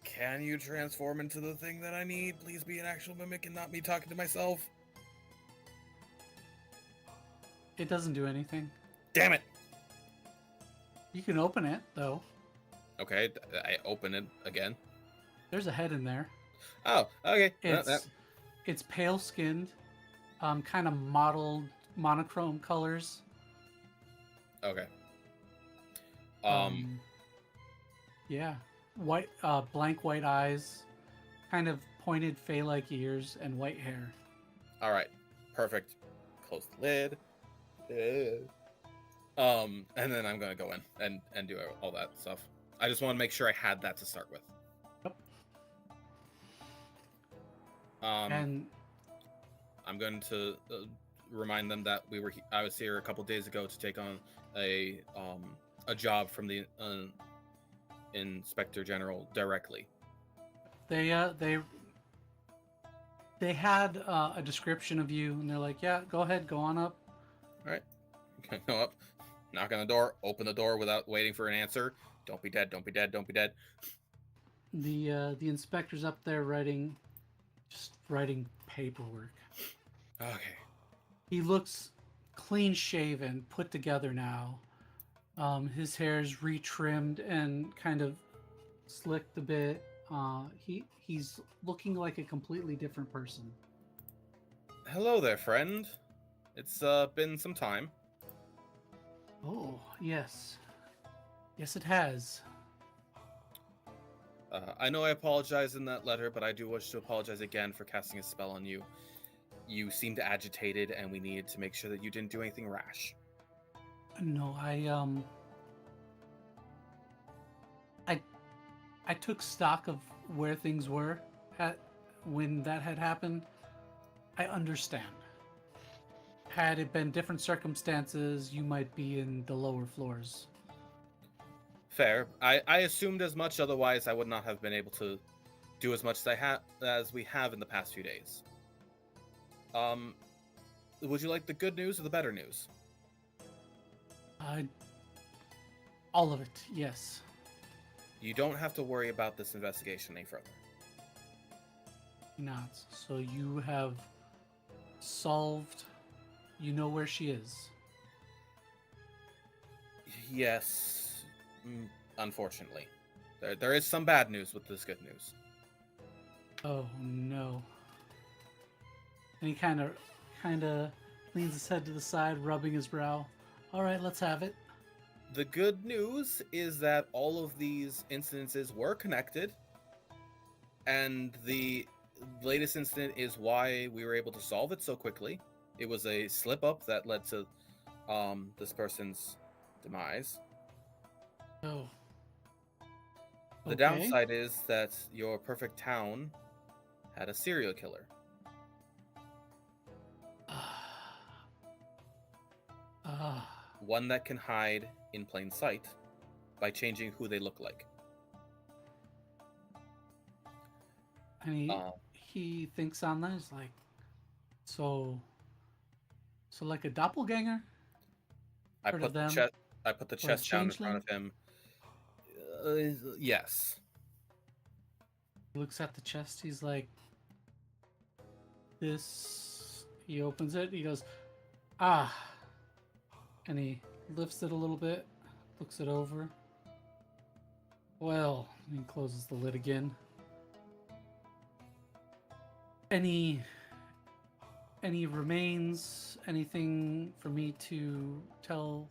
Can you transform into the thing that I need? Please be an actual mimic and not me talking to myself. It doesn't do anything. Damn it! You can open it though. Okay, I open it again. There's a head in there. Oh, okay. It's pale skinned, kind of mottled monochrome colors. Okay. Yeah, white, blank white eyes, kind of pointed fey-like ears, and white hair. All right, perfect. Close the lid. And then I'm gonna go in and do all that stuff. I just want to make sure I had that to start with. Yep. And I'm going to remind them that I was here a couple days ago to take on a job from the Inspector General directly. They had a description of you, and they're like, "Yeah, go ahead, go on up." All right, go up, knock on the door, open the door without waiting for an answer. Don't be dead! Don't be dead! Don't be dead! The inspector's up there writing paperwork. Okay. He looks clean shaven, put together now. His hair's retrimmed and kind of slicked a bit. He's looking like a completely different person. Hello there, friend. It's been some time. Oh, yes. Yes, it has. I know I apologized in that letter, but I do wish to apologize again for casting a spell on you. You seemed agitated, and we needed to make sure that you didn't do anything rash. No, I took stock of where things were when that had happened. I understand. Had it been different circumstances, you might be in the lower floors. Fair. I assumed as much, otherwise I would not have been able to do as much as we have in the past few days. Would you like the good news or the better news? All of it, yes. You don't have to worry about this investigation any further. Not. So you have solved. You know where she is. Yes, unfortunately. There is some bad news with this good news. Oh no. And he kind of leans his head to the side, rubbing his brow. All right, let's have it. The good news is that all of these incidences were connected, and the latest incident is why we were able to solve it so quickly. It was a slip-up that led to this person's demise. Oh. The Okay. downside is that your perfect town had a serial killer. One that can hide in plain sight by changing who they look like. And he thinks on that. He's like, so like a doppelganger? I Heard put of the them? chest. I put the Or a chest down in front changeling? of him. Yes. He looks at the chest. He's like, this. He opens it. He goes, ah. And he lifts it a little bit, looks it over. Well, he closes the lid again. Any remains? Anything for me to tell?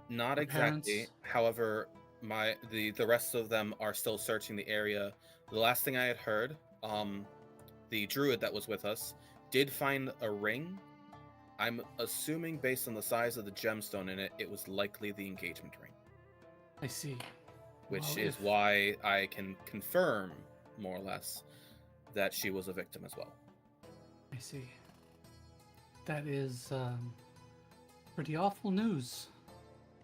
Not Her exactly. parents? However, the rest of them are still searching the area. The last thing I had heard, the druid that was with us did find a ring. I'm assuming based on the size of the gemstone in it, it was likely the engagement ring, I see. which Well, is why I can confirm, more or less, that she was a victim as well. I see. That is pretty awful news.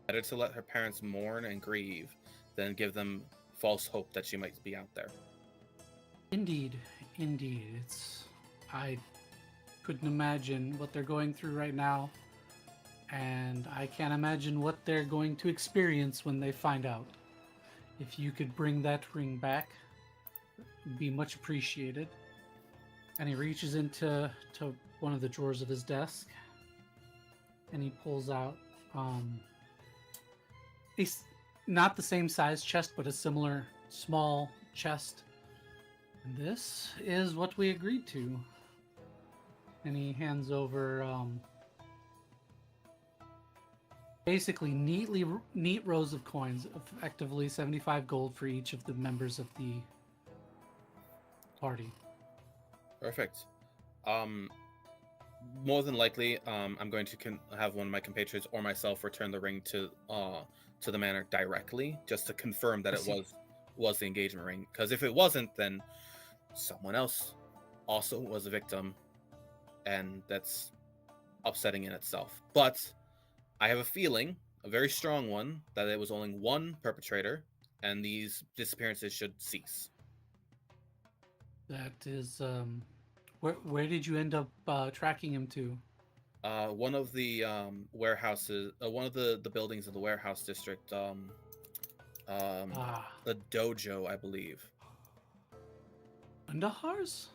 Better to let her parents mourn and grieve than give them false hope that she might be out there. Indeed. I couldn't imagine what they're going through right now, and I can't imagine what they're going to experience when they find out. If you could bring that ring back, it'd be much appreciated. And he reaches into one of the drawers of his desk, and he pulls out it's not the same size chest, but a similar small chest. And this is what we agreed to. And he hands over basically neat rows of coins, effectively 75 gold for each of the members of the party. Perfect. More than likely, I'm going to have one of my compatriots or myself return the ring to the manor directly, just to confirm that I it see. was the engagement ring. Because if it wasn't, then someone else also was a victim, and that's upsetting in itself. But I have a feeling, a very strong one, that it was only one perpetrator, and these disappearances should cease. That is where did you end up tracking him to? One of the warehouses, one of the buildings of the warehouse district, the dojo, I believe. Undahar's?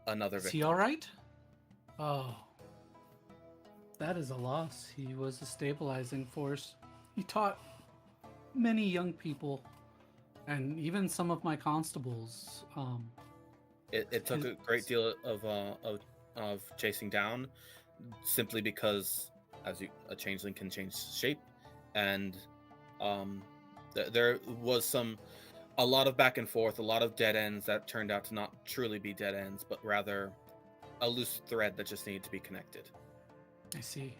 Another Is victim. he all right? Oh, that is a loss. He was a stabilizing force. He taught many young people, and even some of my constables. It took a great deal of chasing down, simply because a changeling can change shape, and there was a lot of back and forth, a lot of dead ends that turned out to not truly be dead ends, but rather a loose thread that just needed to be connected. I see.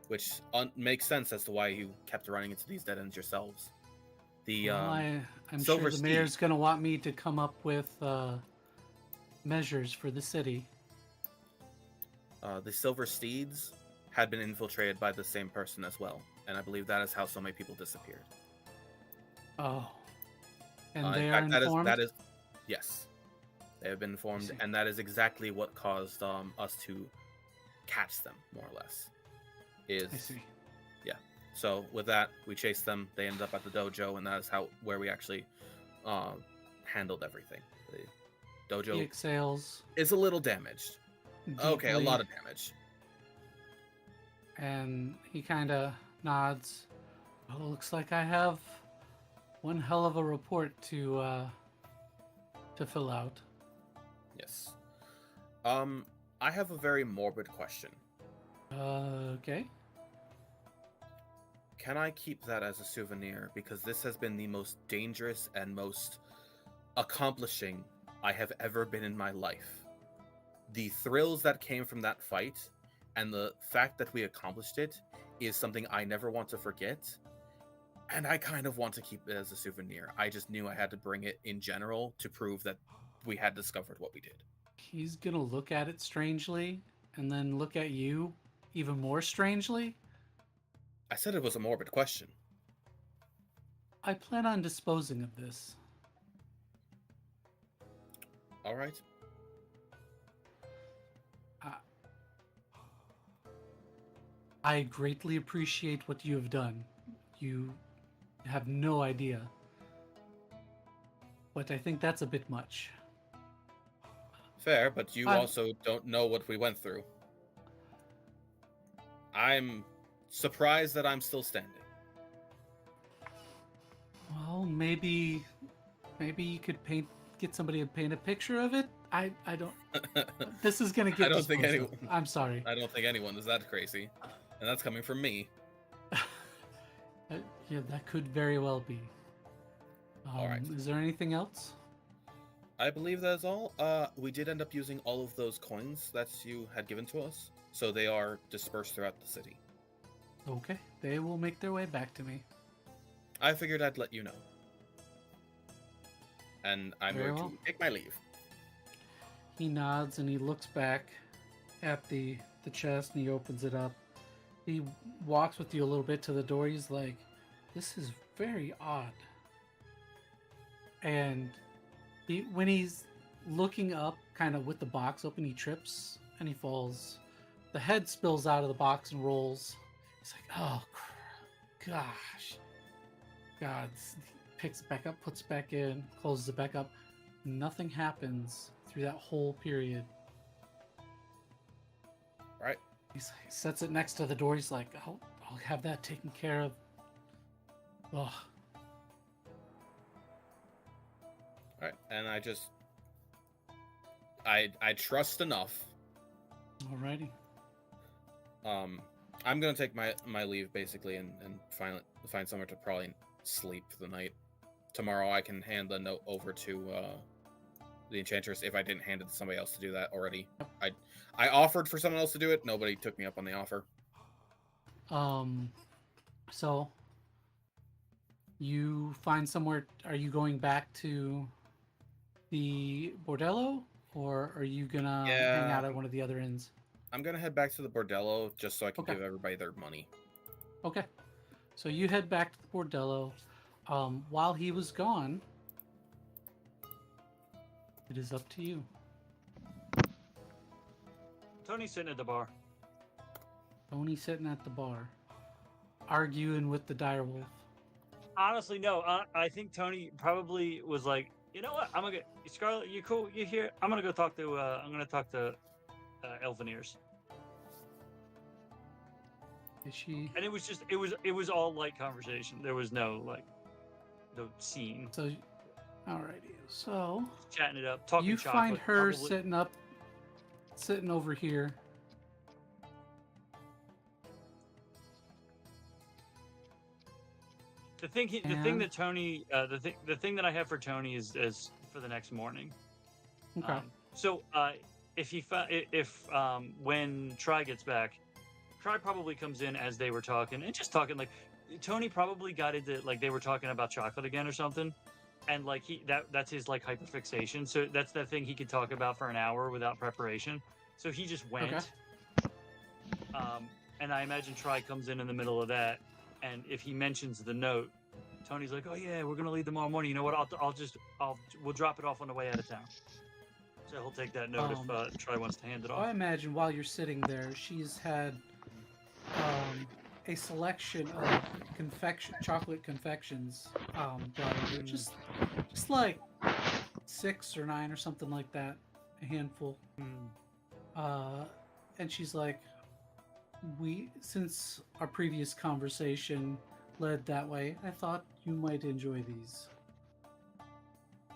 Which makes sense as to why you kept running into these dead ends yourselves. Well, I'm sure Silver the Steed. mayor's going to want me to come up with measures for the city. The Silver Steeds had been infiltrated by the same person as well, and I believe that is how so many people disappeared. Oh. And In they are fact, informed? that is yes, they have been informed, see. and that is exactly what caused us to catch them, more or less. I see. So with that, we chased them. They ended up at the dojo, and that is where we actually handled everything. The dojo He exhales. is a little damaged. Okay, a deeply, lot of damage. And he kind of nods. Well, looks like I have one hell of a report to fill out. Yes. I have a very morbid question. Okay. can I keep that as a souvenir? Because this has been the most dangerous and most accomplishing I have ever been in my life. The thrills that came from that fight and the fact that we accomplished it is something I never want to forget. And I kind of want to keep it as a souvenir. I just knew I had to bring it in general to prove that we had discovered what we did. He's gonna look at it strangely and then look at you even more strangely. I said it was a morbid question. I plan on disposing of this. All right. I greatly appreciate what you have done. You have no idea. But I think that's a bit much. Fair, but you also don't know what we went through. I'm surprised that I'm still standing. Well, maybe you could get somebody to paint a picture of it. I don't. This is gonna get. I don't think disposed anyone. of. I'm sorry. I don't think anyone is that crazy, and that's coming from me. Yeah, that could very well be. All right. Is there anything else? I believe that's all. We did end up using all of those coins that you had given to us, so they are dispersed throughout the city. Okay, they will make their way back to me. I figured I'd let you know. And I'm Very going well. to take my leave. He nods and he looks back at the chest and he opens it up. He walks with you a little bit to the door. He's like, "This is very odd." And when he's looking up, kind of with the box open, he trips and he falls. The head spills out of the box and rolls. He's like, "Oh, gosh." God, picks it back up, puts it back in, closes it back up. Nothing happens through that whole period. Right. He sets it next to the door. He's like, I'll have that taken care of. Ugh. Alright, and I trust enough. Alrighty. I'm gonna take my leave basically and find somewhere to probably sleep for the night. Tomorrow I can hand the note over to the Enchantress if I didn't hand it to somebody else to do that already. I offered for someone else to do it. Nobody took me up on the offer. So you find somewhere. Are you going back to the bordello, or are you gonna hang out at one of the other inns? I'm gonna head back to the bordello just so I can Okay. give everybody their money. Okay. So you head back to the bordello. While he was gone, it is up to you. Tony's sitting at the bar. Tony sitting at the bar, arguing with the direwolf. Honestly, no. I think Tony probably was like, you know what? I'm gonna get Scarlett. You cool? You here? I'm gonna go talk to. I'm gonna talk to Elveneers. Is she? And it was all light conversation. There was no scene. So, alrighty. So Chatting it up, talking. you chocolate, find her probably. sitting over here. The thing that Tony, the thing that I have for Tony is for the next morning. Okay. So when Tri gets back, Tri probably comes in as they were talking and just talking. Like Tony probably got into like they were talking about chocolate again or something, and like that's his like hyperfixation. So that's the thing he could talk about for an hour without preparation. So he just went. Okay. And I imagine Tri comes in the middle of that, and if he mentions the note, Tony's like, "Oh yeah, we're gonna leave tomorrow morning. You know what? We'll drop it off on the way out of town." So he'll take that note if Tri wants to hand it off. I imagine while you're sitting there, she's had a selection of chocolate confections brought over. Just like 6 or 9 or something like that, a handful. And she's like, since our previous conversation led that way, I thought you might enjoy these.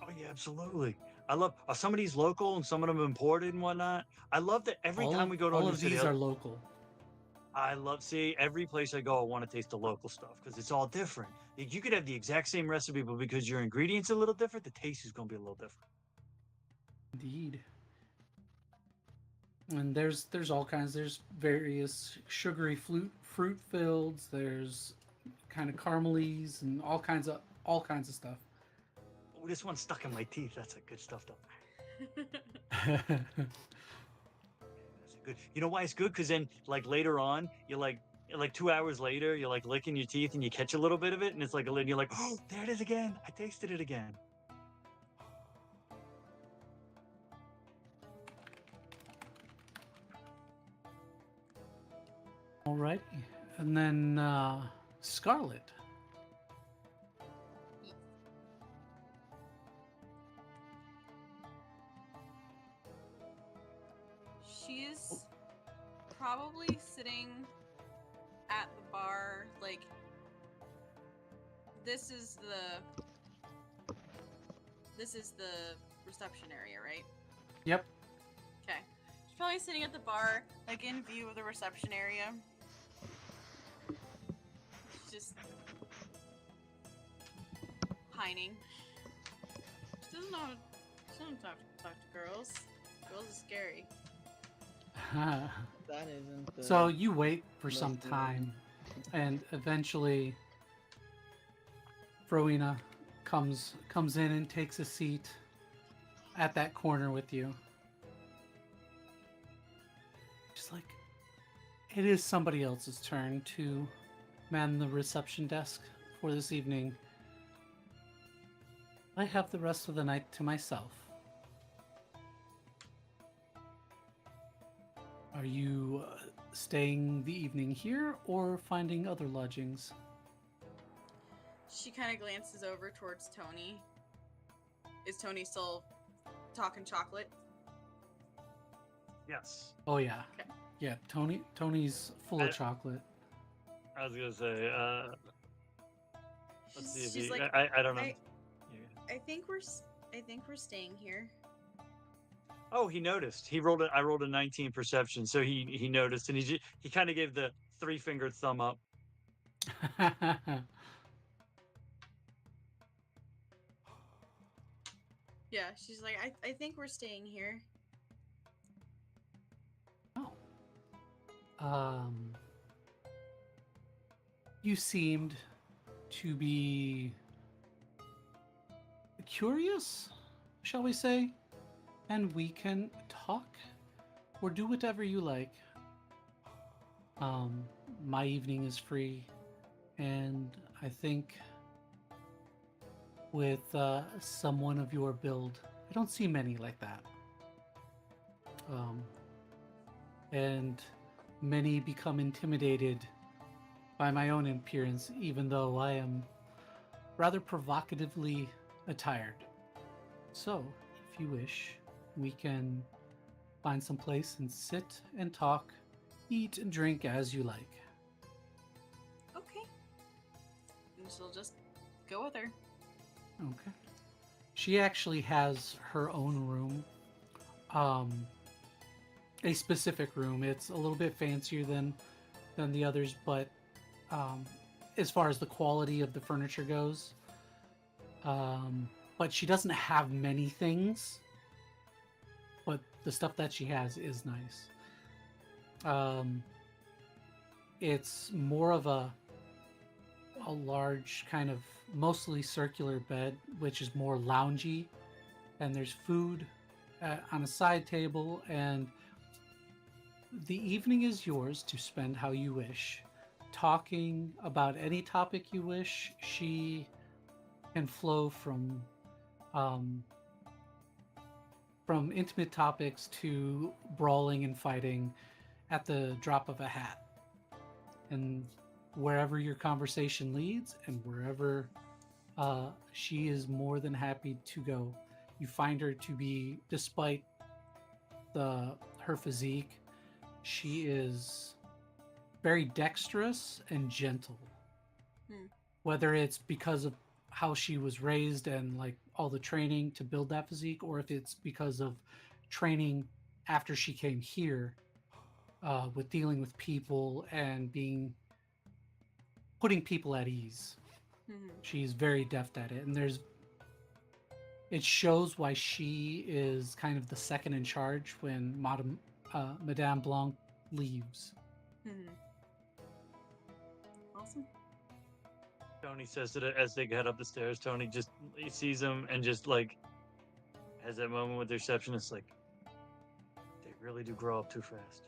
Oh yeah, absolutely. I love some of these local and some of them imported and whatnot. I love that every time we go to all a new of city, these are local. I love, see, every place I go, I want to taste the local stuff because it's all different. You could have the exact same recipe, but because your ingredients are a little different, the taste is going to be a little different. Indeed. And there's all kinds. There's various sugary fruit fields. There's kind of caramelies and all kinds of stuff. Oh, this one's stuck in my teeth. That's a good stuff, though. That's good. You know why it's good? Because then, like later on, you're like 2 hours later, you're like licking your teeth and you catch a little bit of it, and it's like a lid. And you're like, oh, there it is again. I tasted it again. Alrighty, and then Scarlett. She's probably sitting at the bar, like, this is the reception area, right? Yep. Okay. She's probably sitting at the bar, like in view of the reception area. She's just pining. She doesn't know. She doesn't talk to girls. Girls are scary. That isn't. So you wait for most some of the- time, and eventually, Rowena comes in and takes a seat at that corner with you. Just like, it is somebody else's turn to man the reception desk for this evening. I have the rest of the night to myself. Are you staying the evening here or finding other lodgings? She kind of glances over towards Tony. Is Tony still talking chocolate? Yes. Oh yeah. Okay. Yeah, Tony's full of chocolate. I was gonna say. Let's see if She's he, like, I don't know. I think we're staying here. Oh, he noticed. I rolled a 19 perception, so he noticed, and he kind of gave the 3-fingered thumb up. Yeah, she's like, I think we're staying here. Oh. You seemed to be curious, shall we say? And we can talk or do whatever you like. My evening is free, and I think with someone of your build, I don't see many like that. And many become intimidated by my own appearance, even though I am rather provocatively attired. So, if you wish, we can find some place and sit and talk, eat and drink as you like. Okay. And she'll just go with her. Okay. She actually has her own room. A specific room. It's a little bit fancier than the others, but as far as the quality of the furniture goes, but she doesn't have many things, but the stuff that she has is nice. It's more of a large kind of mostly circular bed, which is more loungy, and there's food on a side table, and the evening is yours to spend how you wish, talking about any topic you wish. She can flow from intimate topics to brawling and fighting at the drop of a hat. And wherever your conversation leads and wherever she is more than happy to go. You find her to be, despite her physique, she is very dexterous and gentle. Whether it's because of how she was raised and like all the training to build that physique, or if it's because of training after she came here, with dealing with people and putting people at ease. Mhm. She's very deft at it, and it shows why she is kind of the second in charge when Madame Blanc leaves. Mhm. Awesome. Tony says that as they head up the stairs, Tony just he sees them and just like has that moment with the receptionist, like they really do grow up too fast.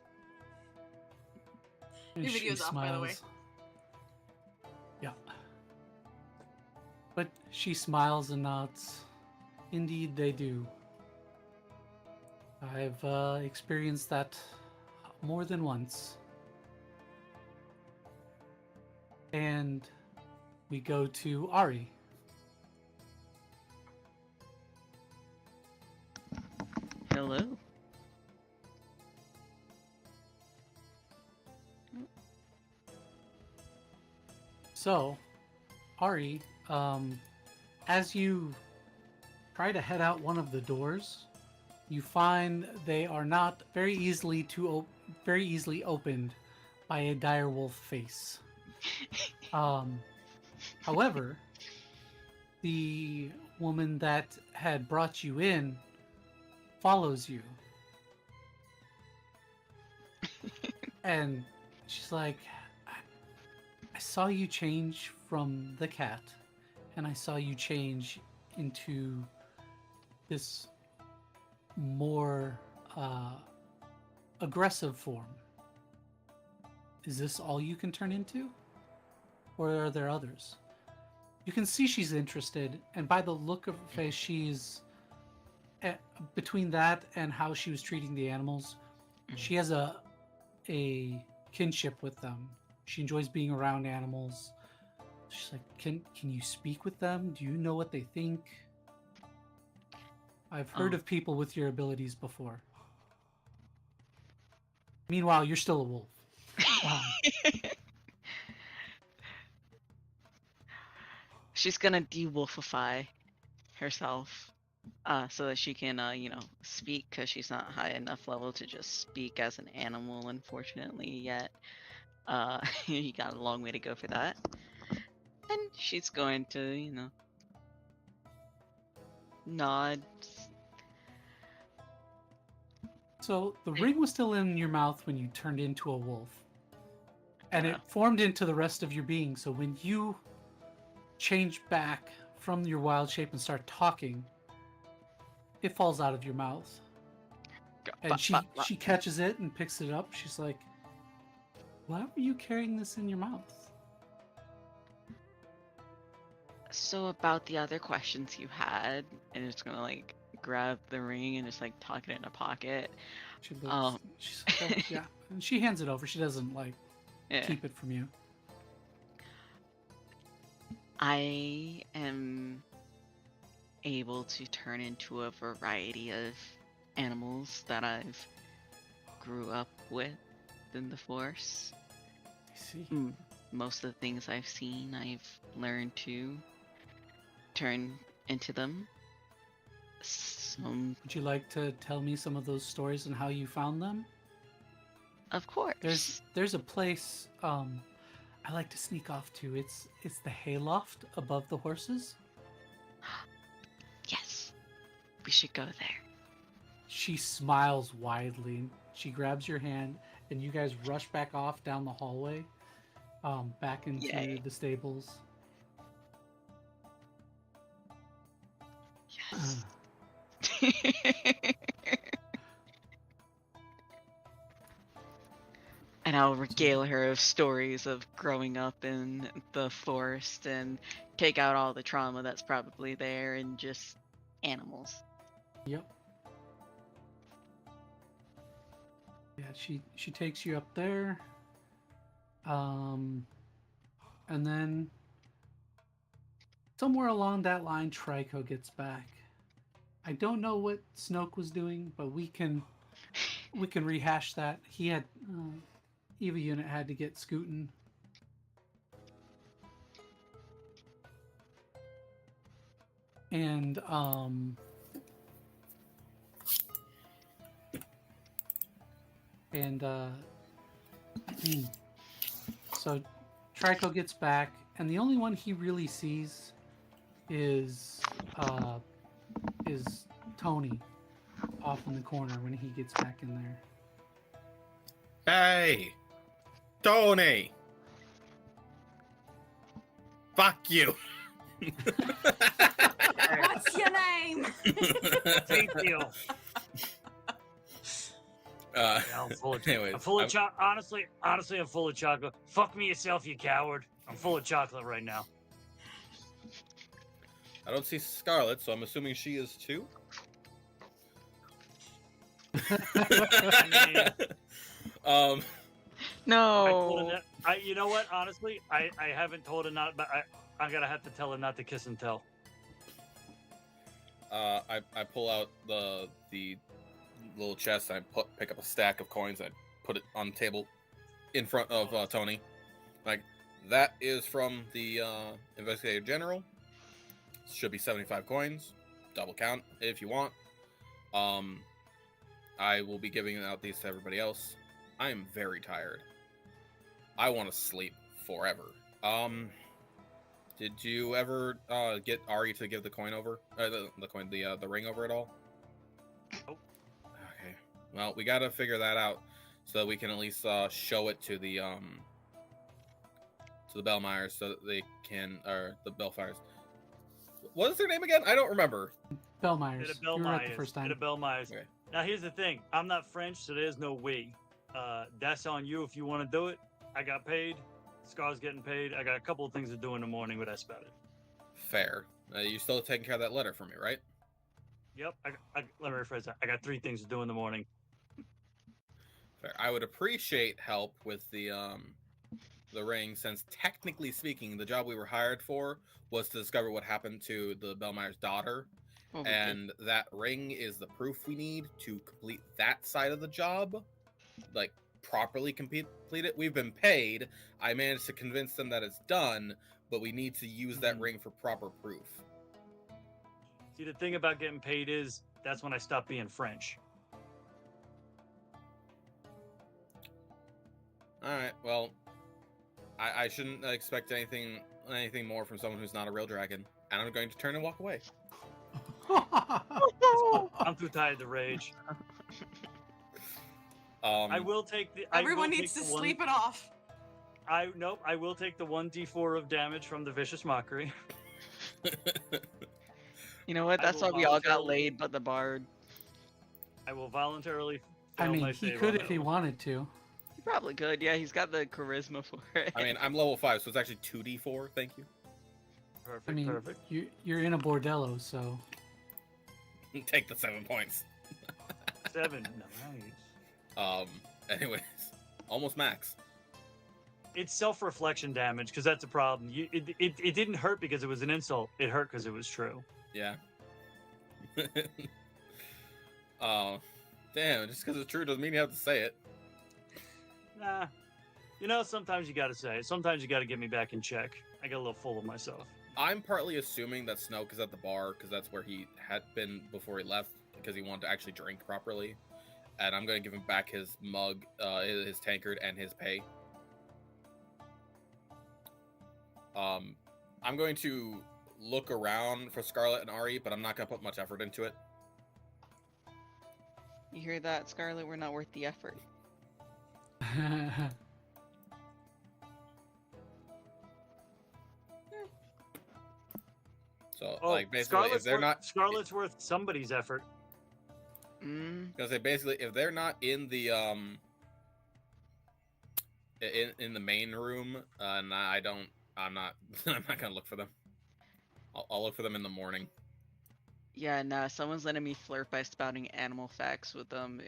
And Your she video's off, by the way. Yeah. But she smiles and nods. Indeed, they do. I've experienced that more than once. And we go to Ari. Hello. So, Ari, as you try to head out one of the doors, you find they are not very easily opened by a direwolf face. However, the woman that had brought you in follows you. And she's like, I saw you change from the cat, and I saw you change into this more aggressive form. Is this all you can turn into? Or are there others? You can see she's interested, and by the look of her face, she's between that and how she was treating the animals, she has a kinship with them. She enjoys being around animals. She's like, can you speak with them? Do you know what they think? I've heard of people with your abilities before. Meanwhile, you're still a wolf. She's gonna de-wolfify herself, so that she can, speak, because she's not high enough level to just speak as an animal, unfortunately, yet. You got a long way to go for that. And she's going to, nod. So the ring was still in your mouth when you turned into a wolf. And it formed into the rest of your being. So when you change back from your wild shape and start talking, it falls out of your mouth. And she catches it and picks it up. She's like, why were you carrying this in your mouth? So about the other questions you had, and it's gonna like grab the ring and just like tuck it in a pocket. She looks, she's like, oh, yeah. And she hands it over. She doesn't like keep it from you. I am able to turn into a variety of animals that I've grew up with in the Force. I see. Most of the things I've seen, I've learned to turn into them. Would you like to tell me some of those stories and how you found them? Of course. There's a place I like to sneak off to. It's the hayloft above the horses. Yes, we should go there. She smiles widely. And she grabs your hand, and you guys rush back off down the hallway, back into the stables. Yes. And I'll regale her of stories of growing up in the forest and take out all the trauma that's probably there and just animals. Yep. Yeah, she takes you up there. And then somewhere along that line, Trico gets back. I don't know what Snoke was doing, but we can rehash that. He had Eva unit had to get scooting. And So Trico gets back, and the only one he really sees is Tony off in the corner when he gets back in there. Hey, Tony. Fuck you. What's your name? Thank you. Yeah, I'm full of anyways, I'm full of chocolate. Honestly, I'm full of chocolate. Fuck me yourself, you coward. I'm full of chocolate right now. I don't see Scarlett, so I'm assuming she is too. um, No. You know what? Honestly, I haven't told her not, but I'm gonna have to tell her not to kiss and tell. I pull out the little chest. I pick up a stack of coins. I put it on the table in front of Tony. Like, that is from the Investigator General. Should be 75 coins. Double count if you want. I will be giving out these to everybody else. I am very tired. I want to sleep forever. Did you ever get Ari to give the coin over? The ring over at all? Nope. Okay. Well, we gotta figure that out so that we can at least show it to the Bellmeyers so that they can, or the Bellfires. What is their name again? I don't remember. Bellmeyers. Hit a You were right the first time. Hit a Bellmeyers. Okay. Now here's the thing. I'm not French, so there's no we. That's on you if you want to do it. I got paid. Scar's getting paid. I got a couple of things to do in the morning, but that's about it. Fair. You still taking care of that letter for me, right? Yep. Let me rephrase that. I got 3 things to do in the morning. Fair. I would appreciate help with the ring, since technically speaking, the job we were hired for was to discover what happened to the Bellmeyer's daughter. Oh, And that ring is the proof we need to complete that side of the job. Like, properly complete it. We've been paid. I managed to convince them that it's done, but we need to use that ring for proper proof. See, the thing about getting paid is that's when I stopped being French. Alright, well, I shouldn't expect anything more from someone who's not a real dragon. And I'm going to turn and walk away. I'm too tired to rage. I will take the. Everyone needs to sleep it off. I will take the 1d4 of damage from the vicious mockery. You know what? I That's will why we all got voluntarily- laid, but the bard. I will voluntarily. I fail mean, my he save could on if that he one. wanted to. He probably could. Yeah, he's got the charisma for it. mean, I'm level 5, so it's actually 2d4. Thank you. Perfect. I mean, Perfect. you're in a bordello, so. Take the 7 points. 7. Nice. Anyways, almost max. It's self-reflection damage because that's a problem. It didn't hurt because it was an insult. It hurt because it was true. Yeah. Oh, damn! Just because it's true doesn't mean you have to say it. Nah. You know, sometimes you gotta say it. Sometimes you gotta get me back in check. I got a little full of myself. I'm partly assuming that Snoke is at the bar because that's where he had been before he left, because he wanted to actually drink properly. And I'm going to give him back his mug, his tankard, and his pay. I'm going to look around for Scarlett and Ari, but I'm not going to put much effort into it. You hear that, Scarlett? We're not worth the effort. So, Oh, like, basically, if they're not... Scarlett's worth somebody's effort. Because basically, if they're not in the in the main room, and I'm not gonna look for them. I'll look for them in the morning. Yeah, nah, someone's letting me flirt by spouting animal facts with them.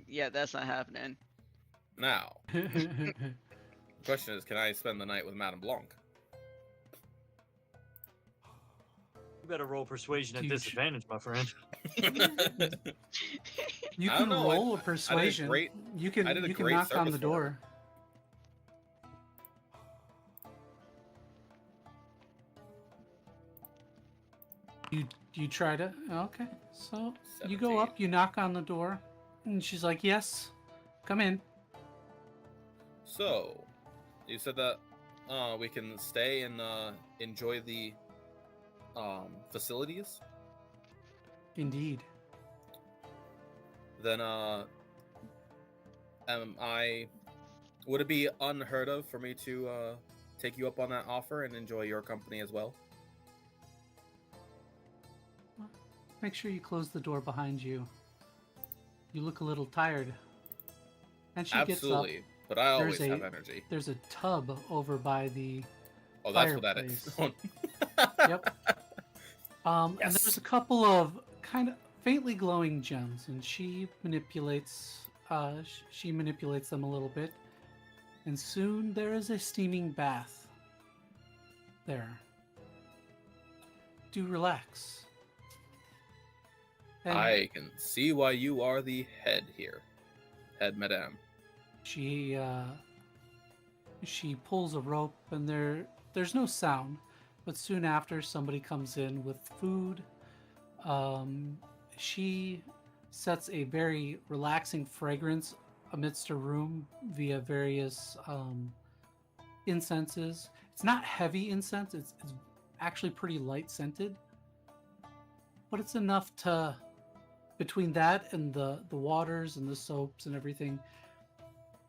Yeah, that's not happening. Now, the question is, can I spend the night with Madame Blanc? You better roll persuasion at Huge. disadvantage, my friend. You I can don't know, roll a persuasion. You can I did a you can great knock on service the for door. You try to okay. So you go 17. up, you knock on the door, and she's like, "Yes, come in." So, you said that we can stay and enjoy the facilities? Indeed. Then would it be unheard of for me to take you up on that offer and enjoy your company as well? Make sure you close the door behind you. You look a little tired. And she Absolutely, gets up. but I always There's have energy. There's a tub over by the Oh, that's what that is. Yep. And Yes. there's a couple of kind of faintly glowing gems, and she manipulates them a little bit, and soon there is a steaming bath there. Do relax. And I can see why you are the head here, head madame. she pulls a rope, and there's no sound, but soon after somebody comes in with food. She sets a very relaxing fragrance amidst her room via various incenses. It's not heavy incense, it's actually pretty light scented, but it's enough to, between that and the waters and the soaps and everything,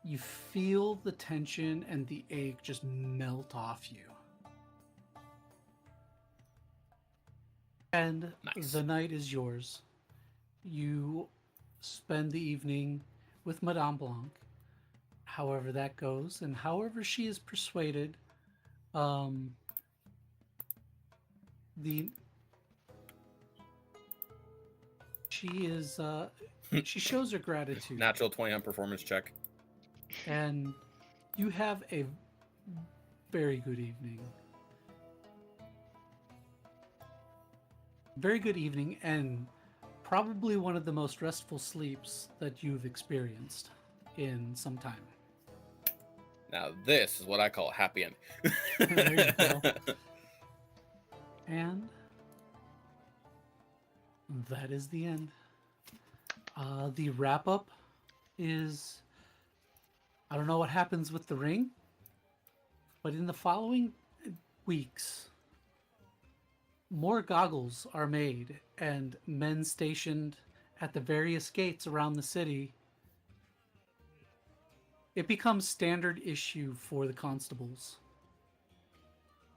you feel the tension and the ache just melt off you. And Nice. the night is yours. You spend the evening with Madame Blanc, however that goes, and however she is persuaded. She shows her gratitude, Natural 20 on performance check. and you have a very good evening. Very good evening, and probably one of the most restful sleeps that you've experienced in some time. Now this is what I call a happy end. There you go. And that is the end. The wrap up is, I don't know what happens with the ring, but in the following weeks, more goggles are made, and men stationed at the various gates around the city. It becomes standard issue for the constables.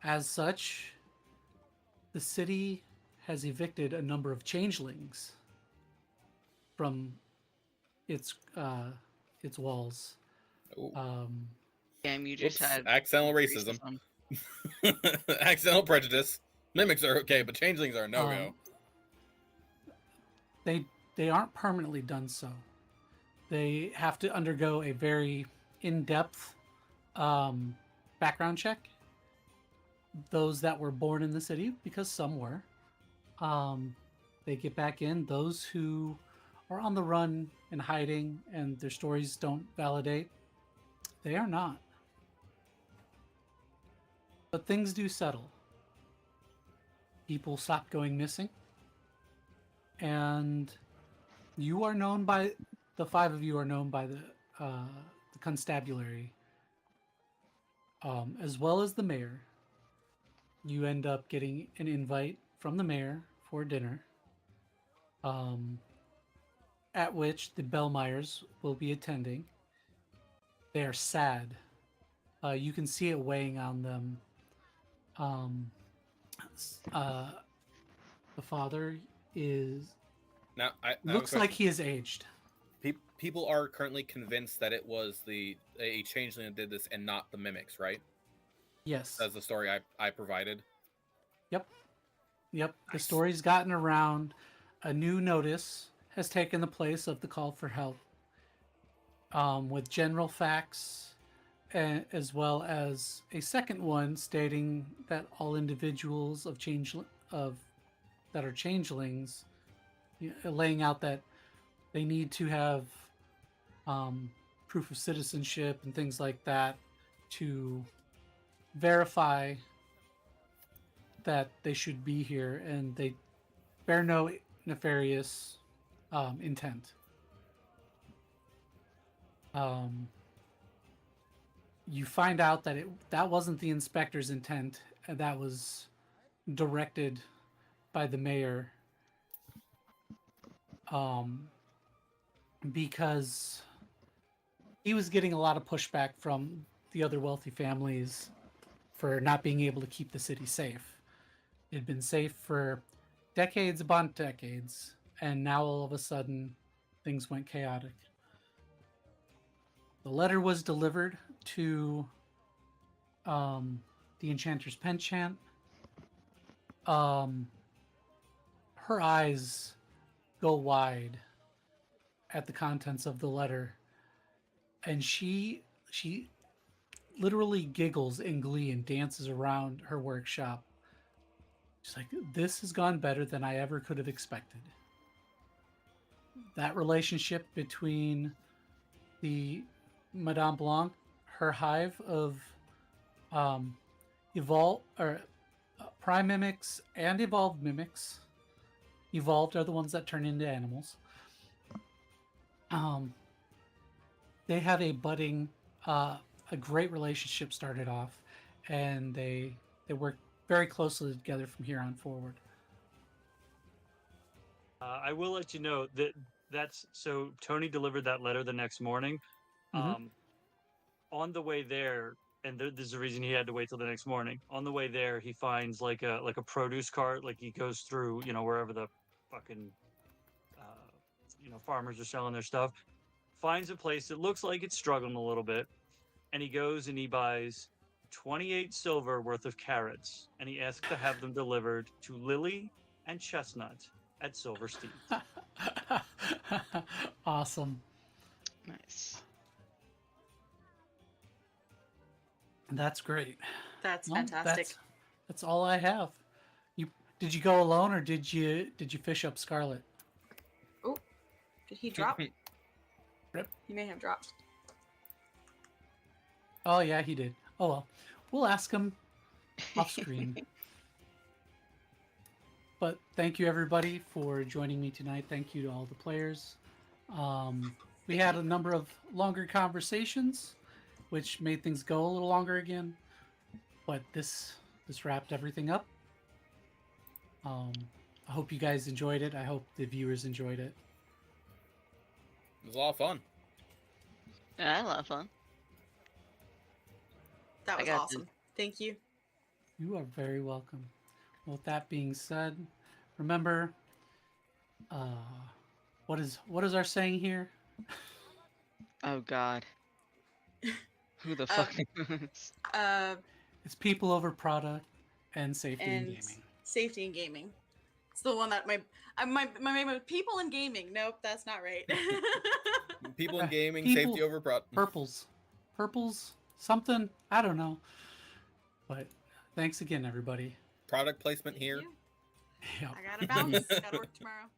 As such, the city has evicted a number of changelings from its walls. Ooh. Damn, you just Whoops, had accidental racism. Accidental prejudice. Mimics are okay, but changelings are no-go. They aren't permanently done so. They have to undergo a very in-depth background check. Those that were born in the city, because some were, they get back in. Those who are on the run and hiding and their stories don't validate, they are not. But things do settle. People stop going missing. And you are known by, the five of you are known by the constabulary, as well as the mayor. You end up getting an invite from the mayor for dinner, at which the Bellmeyers will be attending. They are sad. You can see it weighing on them. The father is Now, I looks like he is aged. People are currently convinced that it was a changeling that did this and not the mimics, right? Yes. That's the story I provided. Yep. The Nice. story's gotten around. A new notice has taken the place of the call for help, with general facts, as well as a second one stating that all individuals that are changelings, laying out that they need to have proof of citizenship and things like that to verify that they should be here, and they bear no nefarious intent. you find out that that wasn't the inspector's intent, and that was directed by the mayor, because he was getting a lot of pushback from the other wealthy families for not being able to keep the city safe. It had been safe for decades upon decades, and now all of a sudden things went chaotic. The letter was delivered to the Enchanter's Penchant. Her eyes go wide at the contents of the letter, and she literally giggles in glee and dances around her workshop. She's like, this has gone better than I ever could have expected. That relationship between the Madame Blanc, her hive of prime mimics and evolved mimics. Evolved are the ones that turn into animals. They have a budding, a great relationship started off, and they work very closely together from here on forward. I will let you know that's so Tony delivered that letter the next morning. Mhm. On the way there, and there's a reason he had to wait till the next morning. On the way there, he finds like a produce cart. Like he goes through, wherever the fucking farmers are selling their stuff. Finds a place that looks like it's struggling a little bit, and he goes and he buys 28 silver worth of carrots, and he asks to have them delivered to Lily and Chestnut at Silver Steed. Awesome. Nice. That's great. That's Well, fantastic. That's all I have. Did you go alone, or did you fish up Scarlett? Oh, did he drop? Rip. He may have dropped. Oh yeah, he did. Oh well, we'll ask him off screen. But thank you everybody for joining me tonight. Thank you to all the players. We had a number of longer conversations, which made things go a little longer again. But this wrapped everything up. I hope you guys enjoyed it. I hope the viewers enjoyed it. It was a lot of fun. Yeah, I had a lot of fun. That I was got awesome. Thank you. You are very welcome. Well, with that being said, remember, what is our saying here? Oh God. Who the fuck knows? It's people over product and safety in And gaming. safety in gaming. It's the one that my people in gaming. Nope, that's not right. People in gaming, People- safety over Purples, something, I don't know. But thanks again, everybody. product placement Thank here. you. Yep. I gotta bounce. Gotta work tomorrow.